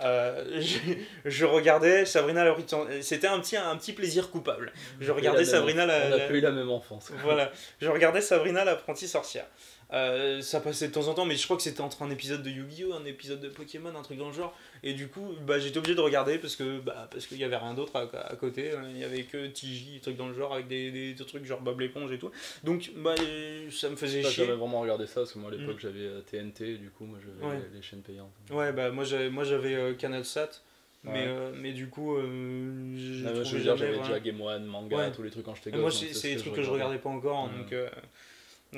Je regardais Sabrina c'était un petit plaisir coupable. Je regardais Sabrina On n'a pas eu la même enfance. voilà, je regardais Sabrina l'apprentie sorcière. Ça passait de temps en temps, mais je crois que c'était entre un épisode de Yu-Gi-Oh, un épisode de Pokémon, un truc dans le genre. Et du coup, j'étais obligé de regarder parce qu'il y avait rien d'autre à côté. Il y avait que TJ, des trucs dans le genre, avec des trucs genre Bob l'éponge et tout. Donc, ça me faisait chier. J'avais vraiment regardé ça, parce que moi à l'époque j'avais TNT, du coup moi j'avais les chaînes payantes. Ouais, moi j'avais CanalSat. Mais du coup, j'avais déjà Game One, manga, tous les trucs quand j'étais gosse. Moi, c'est des trucs que je regardais pas encore, donc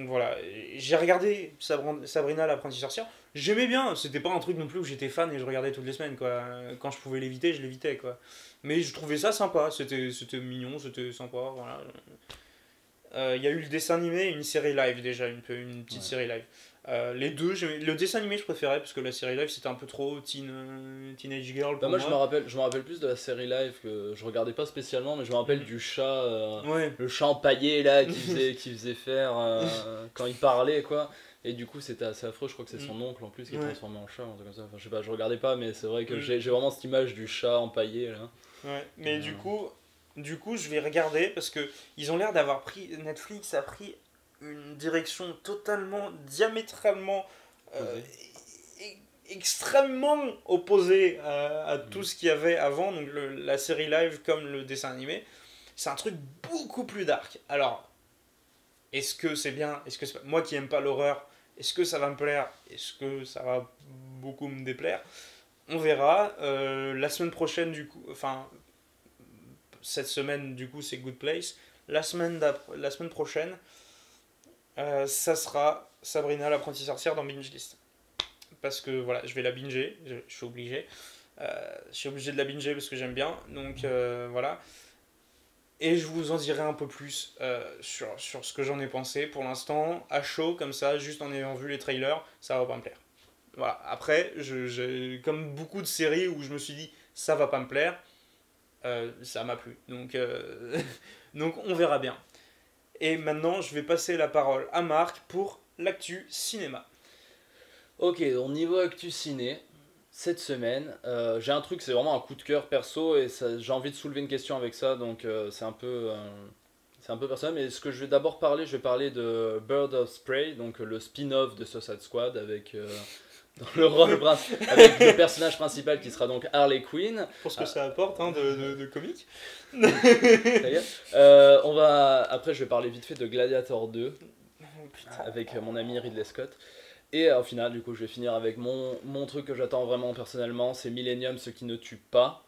voilà. J'ai regardé Sabrina l'apprentie sorcière. J'aimais bien, c'était pas un truc non plus où j'étais fan et je regardais toutes les semaines, quoi. Quand je pouvais l'éviter, je l'évitais, quoi. Mais je trouvais ça sympa, c'était mignon, c'était sympa, voilà. Il y a eu le dessin animé et une série live déjà, une petite série live. Les deux, le dessin animé je préférais parce que la série live c'était un peu trop teenage girl pour moi. moi. Je me rappelle plus de la série live que je regardais pas spécialement, mais je me rappelle du chat, Ouais. le chat empaillé là qui faisait faire quand il parlait quoi. Et du coup c'était assez affreux, je crois que c'est son oncle en plus qui est transformé en chat, un truc comme ça. Enfin, je sais pas, je regardais pas, mais c'est vrai que j'ai vraiment cette image du chat empaillé là. Ouais, mais du coup je vais regarder parce que ils ont l'air d'avoir Netflix a pris une direction totalement, diamétralement, extrêmement opposée à tout ce qu'il y avait avant, donc la série live comme le dessin animé. C'est un truc beaucoup plus dark. Alors, est-ce que c'est bien? Est-ce que c'est pas... Moi qui aime pas l'horreur, est-ce que ça va me plaire? Est-ce que ça va beaucoup me déplaire? On verra. La semaine prochaine, du coup, enfin, cette semaine, du coup, c'est Good Place. La semaine prochaine, ça sera Sabrina l'apprentie sorcière dans Binge List. Parce que voilà, je vais la binger, je suis obligé. Je suis obligé de la binger parce que j'aime bien. Donc voilà. Et je vous en dirai un peu plus sur ce que j'en ai pensé. Pour l'instant, à chaud, comme ça, juste en ayant vu les trailers, ça va pas me plaire. Voilà. Après, comme beaucoup de séries où je me suis dit ça va pas me plaire, ça m'a plu. Donc, donc on verra bien. Et maintenant, je vais passer la parole à Marc pour l'actu cinéma. Ok, donc niveau actu ciné, cette semaine, j'ai un truc, c'est vraiment un coup de cœur perso et j'ai envie de soulever une question avec ça, donc c'est un peu personnel. Mais ce que je vais d'abord parler, je vais parler de Bird of Prey, donc le spin-off de Suicide Squad avec dans le rôle avec le personnage principal qui sera donc Harley Quinn. Pour ce que ça apporte de comique. Après, je vais parler vite fait de Gladiator 2 avec mon ami Ridley Scott. Et au final, du coup, je vais finir avec mon truc que j'attends vraiment personnellement, c'est Millennium, ce qui ne tue pas.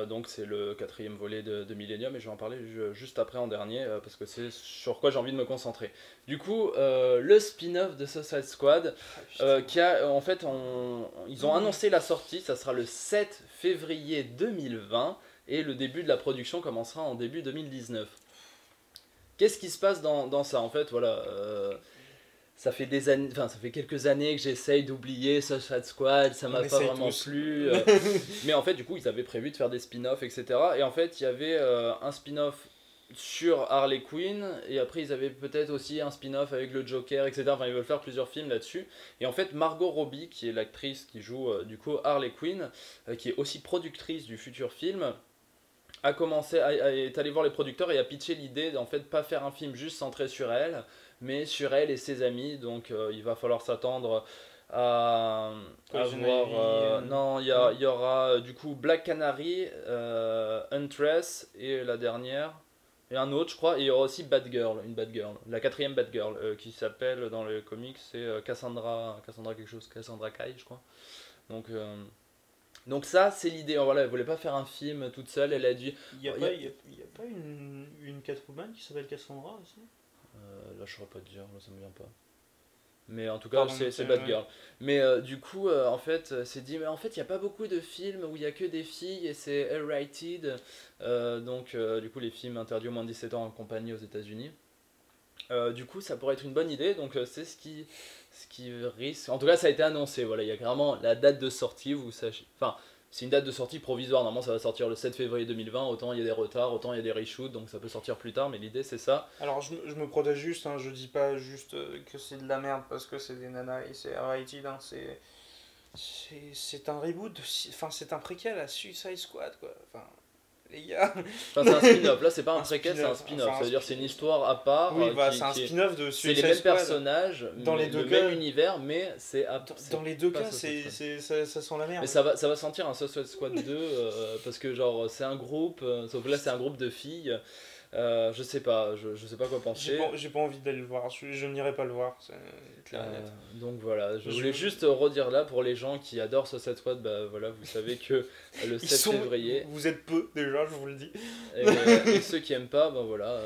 Donc c'est le 4e volet de Millennium et je vais en parler juste après en dernier parce que c'est sur quoi j'ai envie de me concentrer. Du coup, le spin-off de Suicide Squad qui a en fait ils ont annoncé la sortie, ça sera le 7 février 2020 et le début de la production commencera en début 2019. Qu'est-ce qui se passe dans ça en fait, voilà. Ça fait quelques années que j'essaye d'oublier Suicide Squad, ça m'a pas vraiment plu. Mais en fait, du coup, ils avaient prévu de faire des spin-offs, etc. Et en fait, il y avait un spin-off sur Harley Quinn, et après, ils avaient peut-être aussi un spin-off avec le Joker, etc. Enfin, ils veulent faire plusieurs films là-dessus. Et en fait, Margot Robbie, qui est l'actrice qui joue du coup Harley Quinn, qui est aussi productrice du futur film, est allée voir les producteurs et a pitché l'idée d'en fait pas faire un film juste centré sur elle, mais sur elle et ses amis. Donc il va falloir s'attendre à voir. Non, il y aura du coup Black Canary, Huntress et la dernière. Et un autre, je crois. Et il y aura aussi Batgirl, une Batgirl. La 4e Batgirl qui s'appelle dans le comics, c'est Cassandra quelque chose, Cassandra Kai, je crois. Donc ça, c'est l'idée. Voilà, elle voulait pas faire un film toute seule. Elle a dit. Il y a pas une Catwoman qui s'appelle Cassandra aussi? Là, je saurais pas te dire, là, ça me vient pas. Mais en tout cas, c'est Batgirl. Mais du coup, en fait, c'est dit, mais en fait, il n'y a pas beaucoup de films où il n'y a que des filles et c'est R-rated. Donc, du coup, les films interdits aux moins de 17 ans en compagnie aux États-Unis. Du coup, ça pourrait être une bonne idée. Donc, c'est ce qui risque. En tout cas, ça a été annoncé. Voilà, il y a clairement la date de sortie. Vous sachez. Enfin, c'est une date de sortie provisoire. Normalement, ça va sortir le 7 février 2020. Autant il y a des retards, autant il y a des reshoots. Donc, ça peut sortir plus tard. Mais l'idée, c'est ça. Alors, je me protège juste, hein, je dis pas juste que c'est de la merde parce que c'est des nanas et c'est R-rated, hein, c'est un reboot, enfin, c'est un préquel à Suicide Squad, quoi. Enfin, les gars. Enfin, c'est un spin-off. Là, c'est pas un Un préquel, c'est un spin-off. spin-off. Enfin, Ça veut dire c'est une histoire à part. Oui, bah, qui, c'est un qui est- spin-off de C'est les Suicide mêmes Squad. personnages, Dans les le deux même cas- univers, mais Dans les deux pas cas, Suicide Squad. ça sent la merde. Mais ça va sentir un Suicide Squad 2 parce que genre c'est un groupe, sauf que là c'est un groupe de filles. Je sais pas, je sais pas quoi penser. J'ai pas envie d'aller le voir, je n'irai pas le voir, c'est clair et net. Donc voilà, je Je- voulais juste redire là pour les gens qui adorent Suicide Squad, bah voilà, vous savez que le 7 février, Vous êtes peu déjà, je vous le dis. et ceux qui aiment pas, bah voilà,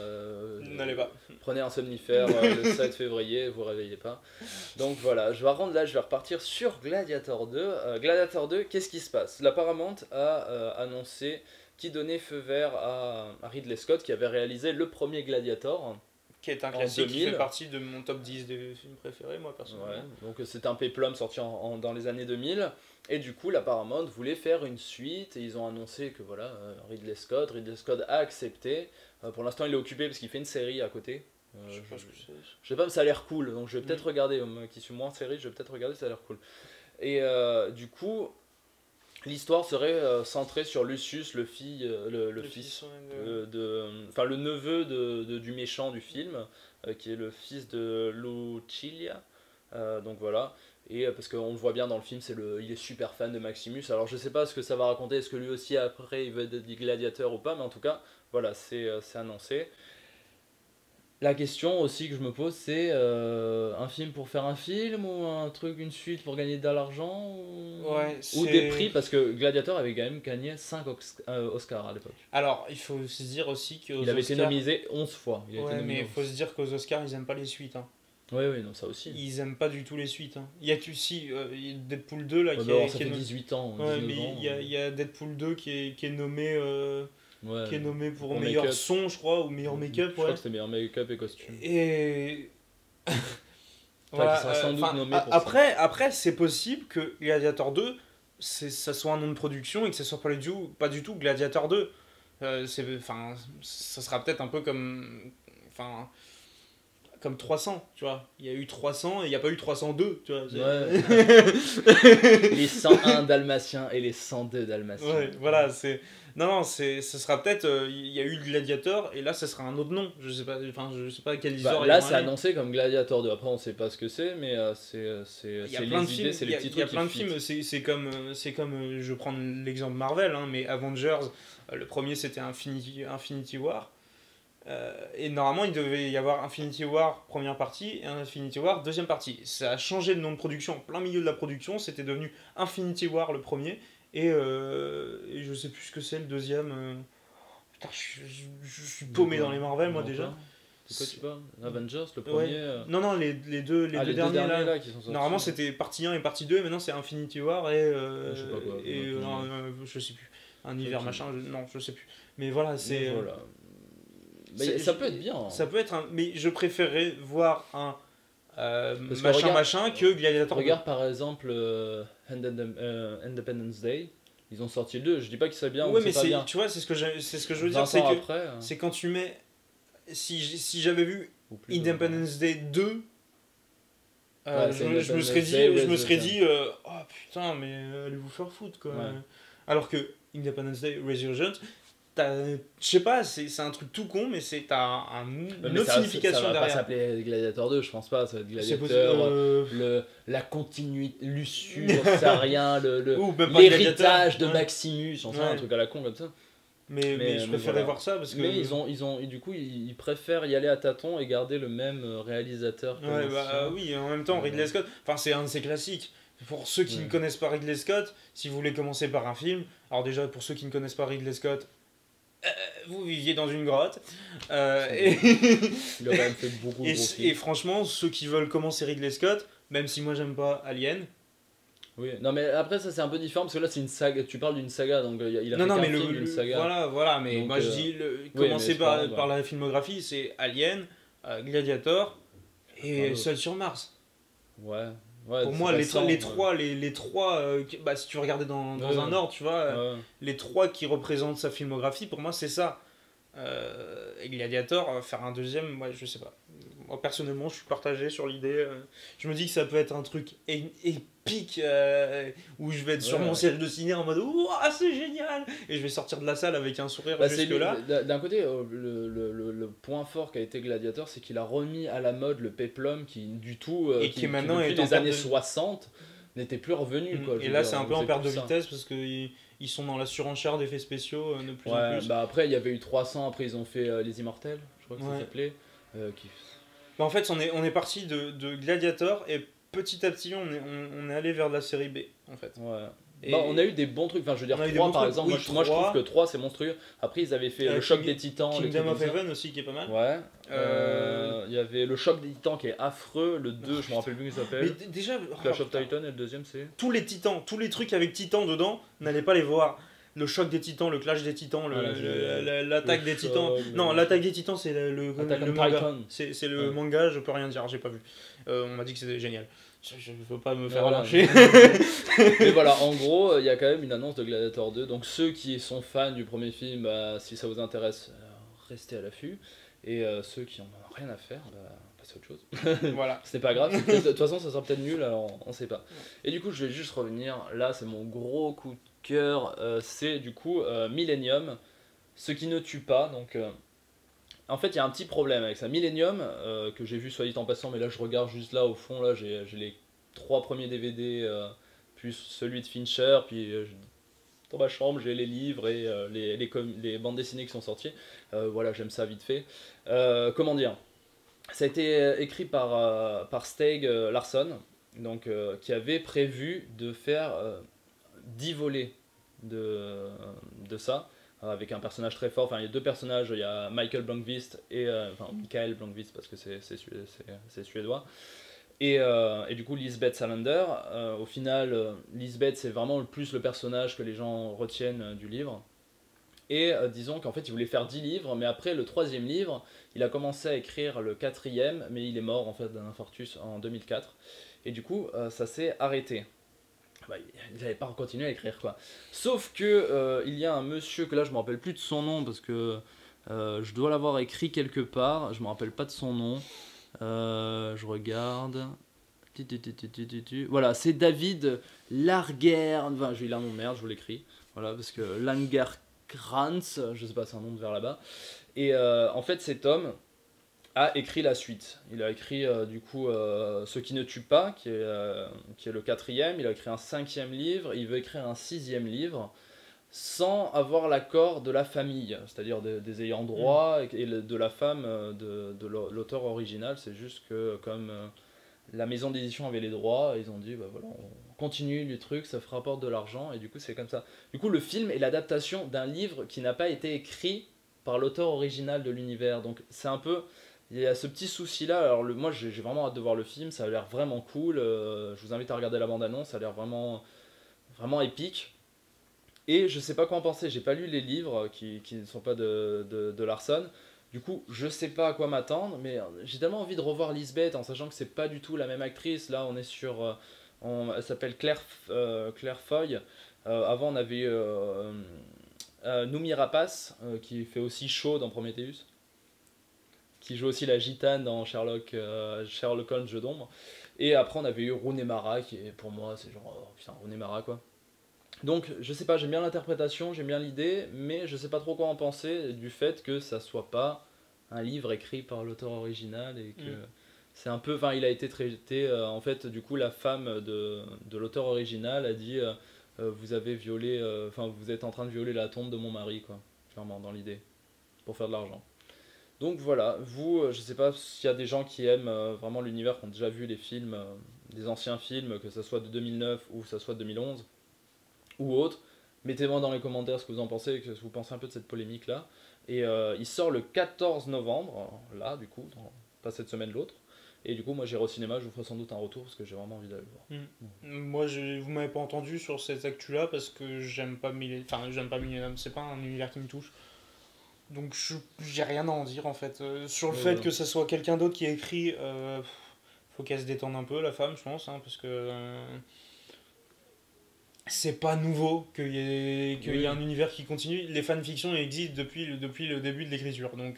N'allez pas. prenez un somnifère le 7 février, vous réveillez pas. Donc voilà, je vais repartir sur Gladiator 2. Gladiator 2, qu'est-ce qui se passe? La Paramount a annoncé qui donnait feu vert à Ridley Scott qui avait réalisé le premier Gladiator. Qui est un En classique 2000. qui fait partie de mon top 10 des films préférés, moi, personnellement. Ouais, donc c'est un péplum sorti dans les années 2000. Et du coup, la Paramount voulait faire une suite et ils ont annoncé que voilà, Ridley Scott a accepté. Pour l'instant, il est occupé parce qu'il fait une série à côté. Je sais pas ce que c'est. Je sais pas, mais ça a l'air cool, donc je vais peut-être regarder, moi qui suis moins série, je vais peut-être regarder, ça a l'air cool. Et du coup, l'histoire serait centrée sur Lucius, le fils enfin le neveu du méchant du film, qui est le fils de Lucilia. Donc voilà. Et parce qu'on le voit bien dans le film, il est super fan de Maximus. Alors je sais pas ce que ça va raconter, est-ce que lui aussi après il veut être des gladiateurs ou pas, mais en tout cas, voilà, c'est annoncé. La question aussi que je me pose, c'est un film pour faire un film ou un truc, une suite pour gagner de l'argent Ouais, ou c'est- des prix parce que Gladiator avait quand même gagné 5 Oscars à l'époque. Alors, il faut se dire aussi qu'aux Il avait été Oscars... nominé 11 fois. Il a été Ouais, nominé mais il 11. faut se dire qu'aux Oscars, ils aiment pas les suites. Hein. Oui, oui, non, ça aussi. Ils aiment pas du tout les suites. Hein. Il y a que si, il y a Deadpool 2 là Ouais, qui mais alors, est, ça qui est fait nommé- 18 ans, Ouais, 19 mais ans. il y a Deadpool 2 qui est nommé, Ouais. qui est nommé pour Pour meilleur make-up. son, je crois, ou meilleur Je make-up. crois Ouais. que c'était meilleur make-up et costume. Et. Enfin, qui sera sans doute enfin, nommé pour après c'est possible que Gladiator 2, ça soit un nom de production et que ça soit pas du tout Gladiator 2. Enfin, ça sera peut-être un peu enfin, comme 300, tu vois. Il y a eu 300 et il n'y a pas eu 302, tu vois. Ouais. Les 101 Dalmatiens et les 102 Dalmatiens. Ouais, voilà, Non, ce sera peut-être... Il y a eu Gladiator et là, ce sera un autre nom. Je sais pas quelle histoire Là, ils vont c'est aller. annoncé comme Gladiator 2. Après, on sait pas ce que c'est, mais Il y a les plein de idées, films, c'est les petits il y a trucs plein de qui fit. films, c'est comme je vais prendre l'exemple Marvel, hein, mais Avengers, le premier c'était Infinity War. Et normalement, il devait y avoir Infinity War première partie et Infinity War deuxième partie. Ça a changé le nom de production en plein milieu de la production, c'était devenu Infinity War le premier, et je sais plus ce que c'est le deuxième. Putain, je suis paumé dans les Marvel, moi Non, déjà. quoi. C'est quoi tu parles Avengers, le Ouais. premier Non, les deux les deux derniers là. là qui sont sortis. Normalement, c'était partie 1 et partie 2, et maintenant c'est Infinity War et. Je sais pas quoi, et maintenant. je sais plus. Un hiver Ok. machin, non, je sais plus. Mais voilà, c'est. Donc, voilà. c'est- Ça peut être bien. Hein. Ça peut être un. Mais je préférerais voir un. Parce que machin regarde- machin que Gladiator 2. Regarde par exemple Independence Day. Ils ont sorti le 2. Je dis pas que c'est bien Ouais, ou mais c'est pas bien. tu vois, c'est ce que je veux 20 dire, c'est ans que. après. C'est quand tu mets. Si j'avais vu Ou plus, Independence Day 2. Ouais, je c'est me Independence serais Day, dit, je me ouais, serais c'est dit oh putain, mais allez vous faire foutre quoi. Ouais. Alors que Independence Day Resurgence, je sais pas, c'est un truc tout con, mais t'as une Mais autre signification ça va pas derrière. s'appeler Gladiator 2, je pense pas. Ça va être C'est Gladiator. possible. La continuité, Lucius, c'est rien, Ou même pas l'héritage Gladiator, de ouais. Maximus, on sait Ouais. un truc à la con comme ça. Mais je préférais voilà. voir ça parce que. Mais et du coup, ils préfèrent y aller à tâtons et garder le même réalisateur. que Ouais, l'ancien. bah oui, en même temps, Ridley Scott, enfin, c'est un de ses classiques. Pour ceux qui Ouais. ne connaissent pas Ridley Scott, si vous voulez commencer par un film, alors déjà, pour ceux qui ne connaissent pas Ridley Scott, vous viviez dans une grotte. Et, Il a quand même fait beaucoup de et, gros et films. franchement, ceux qui veulent commencer Ridley Scott, même si moi j'aime pas Alien. Oui. Non, mais après, ça c'est un peu différent parce que là, c'est une saga. Tu parles d'une saga, donc il a Non, fait non, qu'un mais film d'une saga. voilà, mais Donc, moi je dis, mais commencer c'est pas grave, par la filmographie, c'est Alien, Gladiator et Enfin, Seul sur Mars. Ouais. Pour C'est moi, récent, les trois bah, si tu regardais dans un ordre, tu vois, ouais. les trois qui représentent sa filmographie, pour moi, c'est ça. Et Gladiator, faire un deuxième, moi, je sais pas. Moi, personnellement, je suis partagé sur l'idée. Je me dis que ça peut être un truc épique où je vais être sur mon Ouais. siège de ciné en mode ouah, c'est génial! Et je vais sortir de la salle avec un sourire Bah, jusque-là. d'un côté, le point fort qu'a été Gladiator, c'est qu'il a remis à la mode le péplum qui, du tout, Et qui qui maintenant depuis est en les perte années de. 60 n'était plus revenu, quoi. Je Et veux là, dire, c'est un on peu en faisait perte plus de ça. vitesse parce qu'ils sont dans la surenchère d'effets spéciaux de plus en Ouais, plus. bah après, il y avait eu 300, après ils ont fait Les Immortels, je crois que ça Ouais. s'appelait. Qui... Bah, en fait, on est parti de Gladiator et petit à petit, on est allé vers la série B, en fait. Ouais. Et Bah, on a eu des bons trucs, enfin je veux dire on a eu des 3 bons par trucs. exemple, Oui, moi je trouve 3. que 3 c'est monstrueux. Après ils avaient fait le choc des titans, les Kingdom trucs of comme ça. Heaven aussi qui est pas mal. Ouais. Euh, Il y avait le choc des titans qui est affreux, le 2 je me rappelle plus comment il Mais s'appelle. déjà, Clash of putain, Titan et le deuxième c'est... tous les titans, tous les trucs avec titans dedans, n'allez pas les voir. Le choc des titans, le clash des titans, Ah, là, l'attaque le des titans. choc, Non, le- l'attaque des titans, c'est Attack le on manga. Titan. C'est le Ouais. manga, je peux rien dire, j'ai pas vu. On m'a dit que c'était génial. Je veux pas me faire Voilà. lâcher. Mais voilà, en gros, il y a quand même une annonce de Gladiator 2. Donc ceux qui sont fans du premier film, bah, si ça vous intéresse, restez à l'affût. Et ceux qui en ont rien à faire, bah, passez à autre chose. Voilà. C'est pas grave, de toute façon ça sera peut-être nul, alors on sait pas. Et du coup, je vais juste revenir, là c'est mon gros coup de cœur, c'est du coup Millennium, ce qui ne tue pas. Donc, en fait, il y a un petit problème avec ça. Millennium, que j'ai vu soit dit en passant, mais là je regarde juste là au fond, là j'ai les 3 premiers DVD, plus celui de Fincher, puis dans ma chambre j'ai les livres et les bandes dessinées qui sont sorties. Voilà, j'aime ça vite fait. Comment dire? Ça a été écrit par Stieg Larsson, donc, qui avait prévu de faire 10 volets de ça, avec un personnage très fort. Enfin, il y a deux personnages, il y a Michael Blomkvist et enfin Michael Blomkvist parce que c'est suédois. Et du coup, Lisbeth Salander. Au final, Lisbeth, c'est vraiment le plus le personnage que les gens retiennent du livre. Et disons qu'en fait, il voulait faire 10 livres, mais après le troisième livre, il a commencé à écrire le quatrième, mais il est mort en fait d'un infarctus en 2004. Et du coup, ça s'est arrêté. Bah, il n'avait pas continué à écrire quoi. Sauf que il y a un monsieur que là je me rappelle plus de son nom parce que je dois l'avoir écrit quelque part. Je me rappelle pas de son nom. Je regarde. Voilà, c'est David Lagerkrantz. Enfin, j'ai un nom de merde, je vous l'écris. Voilà, parce que Lagerkrantz, je sais pas, c'est un nom de vers là-bas. Et en fait, cet homme a écrit la suite. Il a écrit du coup Ce qui ne tue pas, qui est le quatrième. Il a écrit un cinquième livre. Il veut écrire un sixième livre sans avoir l'accord de la famille, c'est-à-dire des ayants droit et de la femme de l'auteur original. C'est juste que comme la maison d'édition avait les droits, ils ont dit bah voilà, on continue le truc, ça rapporte de l'argent et du coup c'est comme ça. Du coup le film est l'adaptation d'un livre qui n'a pas été écrit par l'auteur original de l'univers. Donc c'est un peu, il y a ce petit souci là. Alors moi j'ai vraiment hâte de voir le film, ça a l'air vraiment cool. Je vous invite à regarder la bande annonce, ça a l'air vraiment vraiment épique. Et je sais pas quoi en penser, j'ai pas lu les livres qui ne sont pas de Larson. Du coup, je sais pas à quoi m'attendre, mais j'ai tellement envie de revoir Lisbeth en sachant que c'est pas du tout la même actrice. Là, on est sur. Elle s'appelle Claire Foy. Avant, on avait Noomi Rapace, qui fait aussi Shaw dans Prometheus, qui joue aussi la gitane dans Sherlock Holmes, Jeu d'ombre. Et après, on avait eu Rooney Mara, qui est pour moi, c'est genre. Oh, putain, Rooney Mara quoi. Donc, je sais pas, j'aime bien l'interprétation, j'aime bien l'idée, mais je sais pas trop quoi en penser du fait que ça soit pas un livre écrit par l'auteur original et que c'est un peu. Enfin, il a été traité. En fait, du coup, la femme de l'auteur original a dit vous avez violé. Enfin, vous êtes en train de violer la tombe de mon mari, quoi. Clairement, dans l'idée. Pour faire de l'argent. Donc voilà, vous, je sais pas s'il y a des gens qui aiment vraiment l'univers, qui ont déjà vu les films, des anciens films, que ce soit de 2009 ou que ce soit de 2011 ou autre. Mettez-moi dans les commentaires ce que vous en pensez, ce que vous pensez un peu de cette polémique là. Et il sort le 14 novembre, là du coup, pas cette semaine l'autre. Et du coup, moi j'irai au cinéma, je vous ferai sans doute un retour parce que j'ai vraiment envie d'aller le voir. Moi, vous m'avez pas entendu sur cette actu là parce que j'aime pas Millennium, c'est pas un univers qui me touche. Donc j'ai rien à en dire en fait. Sur le Ouais, fait voilà. que ce soit quelqu'un d'autre qui a écrit, faut qu'elle se détende un peu, la femme, je pense, hein, parce que c'est pas nouveau qu'il y ait Oui. un univers qui continue. Les fanfictions existent depuis le début de l'écriture. Donc,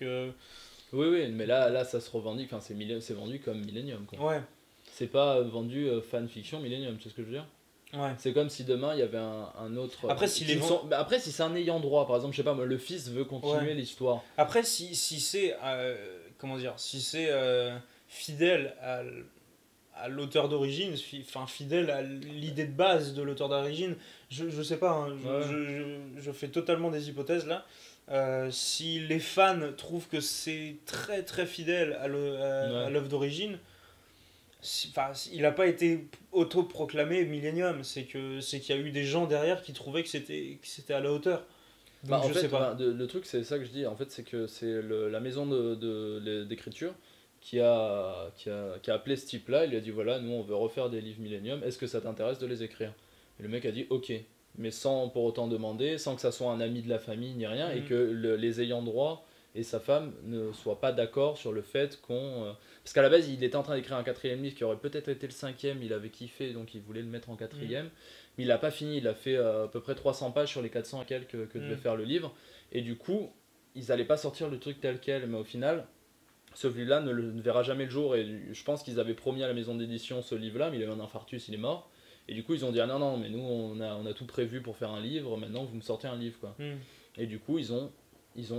Oui, oui, mais là ça se revendique, enfin, c'est vendu comme Millennium, quoi. ouais, C'est pas vendu fanfiction Millennium, tu sais ce que je veux dire? ouais. C'est comme si demain il y avait un autre. Après, si les Qui ne ventes. sont... bah, après, si c'est un ayant droit, par exemple, je sais pas, moi, le fils veut Ouais. continuer l'histoire. Après, si c'est. Comment dire? Si c'est fidèle à l'auteur d'origine, enfin fidèle à l'idée de base de l'auteur d'origine, je sais pas, hein, Ouais, je fais totalement des hypothèses là. Si les fans trouvent que c'est très très fidèle à ouais. l'œuvre d'origine, enfin, il n'a pas été autoproclamé Millennium, c'est qu'il y a eu des gens derrière qui trouvaient que c'était à la hauteur. Bah, Donc en je sais fait, pas. le truc, c'est ça que je dis. En fait, c'est que c'est la maison d'écriture qui a appelé ce type-là. Il lui a dit voilà, nous on veut refaire des livres Millennium. Est-ce que ça t'intéresse de les écrire? Et le mec a dit ok, mais sans pour autant demander, sans que ça soit un ami de la famille ni rien, et Mhm. que les ayants droit et sa femme ne soient pas d'accord sur le fait qu'on. Parce qu'à la base, il était en train d'écrire un quatrième livre qui aurait peut-être été le cinquième. Il avait kiffé, donc il voulait le mettre en Mhm. quatrième. Mais il n'a pas fini, il a fait à peu près 300 pages sur les 400 et quelques que devait Mhm. faire le livre. Et du coup, ils n'allaient pas sortir le truc tel quel. Mais au final, ce livre-là ne verra jamais le jour. Et je pense qu'ils avaient promis à la maison d'édition ce livre-là, mais il a eu un infarctus, il est mort. Et du coup, ils ont dit ah non, non, mais nous, on a tout prévu pour faire un livre, maintenant vous me sortez un livre, quoi. Mhm. Et du coup, ils ont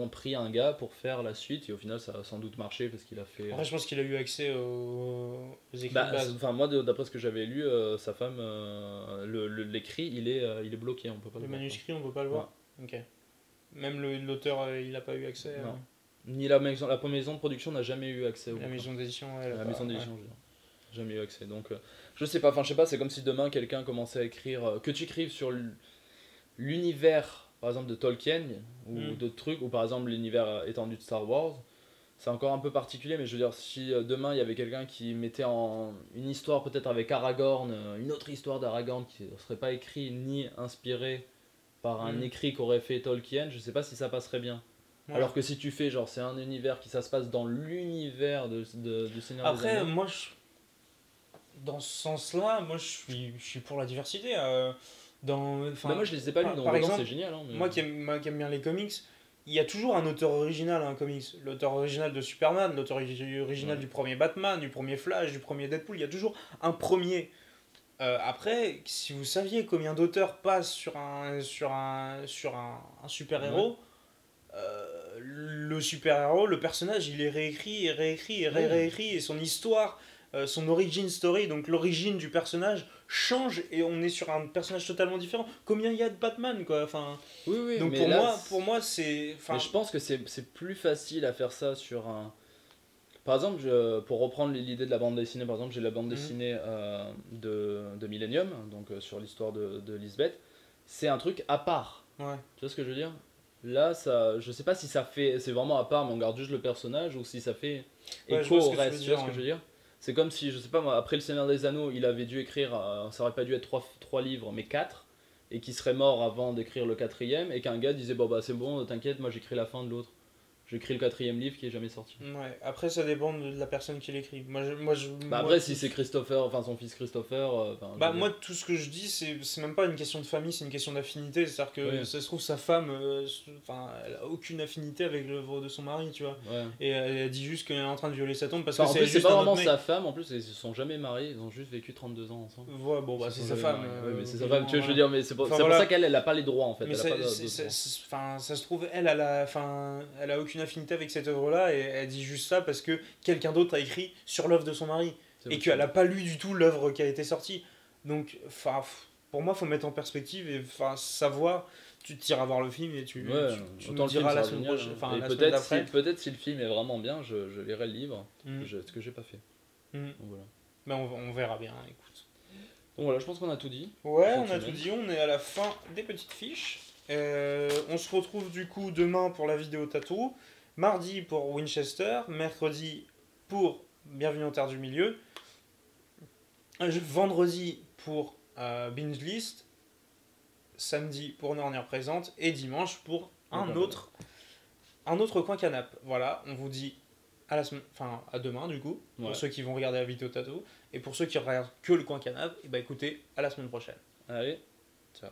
pris un gars pour faire la suite, et au final, ça a sans doute marché parce qu'il a fait. Après, je pense qu'il a eu accès aux écrits de Bah, base. enfin, moi, d'après ce que j'avais lu, sa femme, l'écrit, il est bloqué, on peut pas le Le voir, quoi. manuscrit, on peut pas le Ouais. voir. Ok. Même l'auteur, il n'a pas eu accès. Non. Ni la maison de production n'a jamais eu accès au La bouquin. maison d'édition, ouais, elle a La pas. maison Ouais. d'édition, je veux dire. Jamais eu accès. Donc, je sais pas, enfin, je sais pas, c'est comme si demain quelqu'un commençait à écrire. Que tu écrives sur l'univers, par exemple, de Tolkien, ou Mhm. d'autres trucs, ou par exemple l'univers étendu de Star Wars. C'est encore un peu particulier, mais je veux dire, si demain il y avait quelqu'un qui mettait en une histoire peut-être avec Aragorn, une autre histoire d'Aragorn qui ne serait pas écrit ni inspiré par un Mhm. écrit qu'aurait fait Tolkien, je sais pas si ça passerait bien. Ouais. Alors que si tu fais, genre, c'est un univers qui ça se passe dans l'univers du Seigneur des Après, Anneaux. moi, dans ce sens-là, moi, je suis pour la diversité. Bah, moi je les ai pas lus, donc par dedans c'est exemple, génial. Hein, mais... moi qui aime bien les comics, il y a toujours un auteur original à un comics. L'auteur original de Superman, l'auteur original Ouais. du premier Batman, du premier Flash, du premier Deadpool, il y a toujours un premier. Après, si vous saviez combien d'auteurs passent sur un Ouais. super-héros, le super-héros, le personnage, il est réécrit et réécrit et Oui. réécrit, et son histoire, son origin story, donc l'origine du personnage, change et on est sur un personnage totalement différent. Combien il y a de Batman, quoi. Enfin, Oui, oui, donc mais pour là. moi, pour moi c'est. Mais Enfin, je pense que c'est plus facile à faire ça sur un. Par exemple, pour reprendre l'idée de la bande dessinée, par exemple, j'ai la bande mhm, dessinée de Millennium, donc sur l'histoire de Lisbeth. C'est un truc à part. ouais. Tu vois ce que je veux dire? Là, ça, je sais pas si ça fait. C'est vraiment à part, mais on garde juste le personnage, ou si ça fait Ouais, je écho vois ce au que tu veux reste. Tu vois dire. ce que Ouais. je veux dire? C'est comme si, je sais pas moi, après Le Seigneur des Anneaux, il avait dû écrire. Ça aurait pas dû être trois livres, mais quatre. Et qu'il serait mort avant d'écrire le quatrième, et qu'un gars disait bon bah c'est bon, t'inquiète, moi j'écris la fin de l'autre. J'écris le quatrième livre qui est jamais sorti. Ouais. Après, ça dépend de la personne qui l'écrit. Bah Moi, après, si c'est Christopher, enfin son fils Christopher, enfin, je bah veux dire. moi tout ce que je dis c'est même pas une question de famille, c'est une question d'affinité, c'est-à-dire que Oui, ça se trouve sa femme enfin elle a aucune affinité avec l'œuvre de son mari, tu vois. ouais. Et elle dit juste qu'elle est en train de violer sa tombe parce Enfin, que en c'est plus, c'est juste pas un autre vraiment mec. sa femme, en plus, ils se sont jamais mariés, ils ont juste vécu 32 ans ensemble. Ouais, bon Ils bah se c'est sont sa jamais femme. mariés. Ouais, mais c'est sa plus ou femme, tu vois, moins, je veux voilà. dire, mais c'est pour, Enfin c'est pour voilà. ça qu'elle, elle a pas les droits en fait, Mais elle a pas de droits. enfin, ça se trouve elle a aucune affinité avec cette œuvre-là et elle dit juste ça parce que quelqu'un d'autre a écrit sur l'œuvre de son mari C'est et possible. qu'elle a pas lu du tout l'œuvre qui a été sortie. Donc enfin pour moi faut mettre en perspective et enfin savoir, tu t'iras voir le film et Ouais, tu nous autant le film diras la sera semaine génial. prochaine, Hein. enfin Et la semaine d'après. peut-être si le film est vraiment bien, je lirai le livre, Mm. ce que j'ai pas fait. Mm. Donc voilà. Mais on verra bien, écoute. Donc voilà, je pense qu'on a tout dit. Ouais, Cette on a tout semaine. dit, on est à la fin des petites fiches. On se retrouve du coup demain pour la vidéo tatou, mardi pour Winchester, mercredi pour Bienvenue en Terre du Milieu, vendredi pour Binge List, samedi pour Nornière Présente et dimanche pour un Donc, autre un autre coin canap. Voilà, on vous dit à la semaine, enfin à demain du coup, pour ceux qui vont regarder la vidéo tatou, et pour ceux qui regardent que le coin canap, et bah écoutez, à la semaine prochaine. Allez, ciao.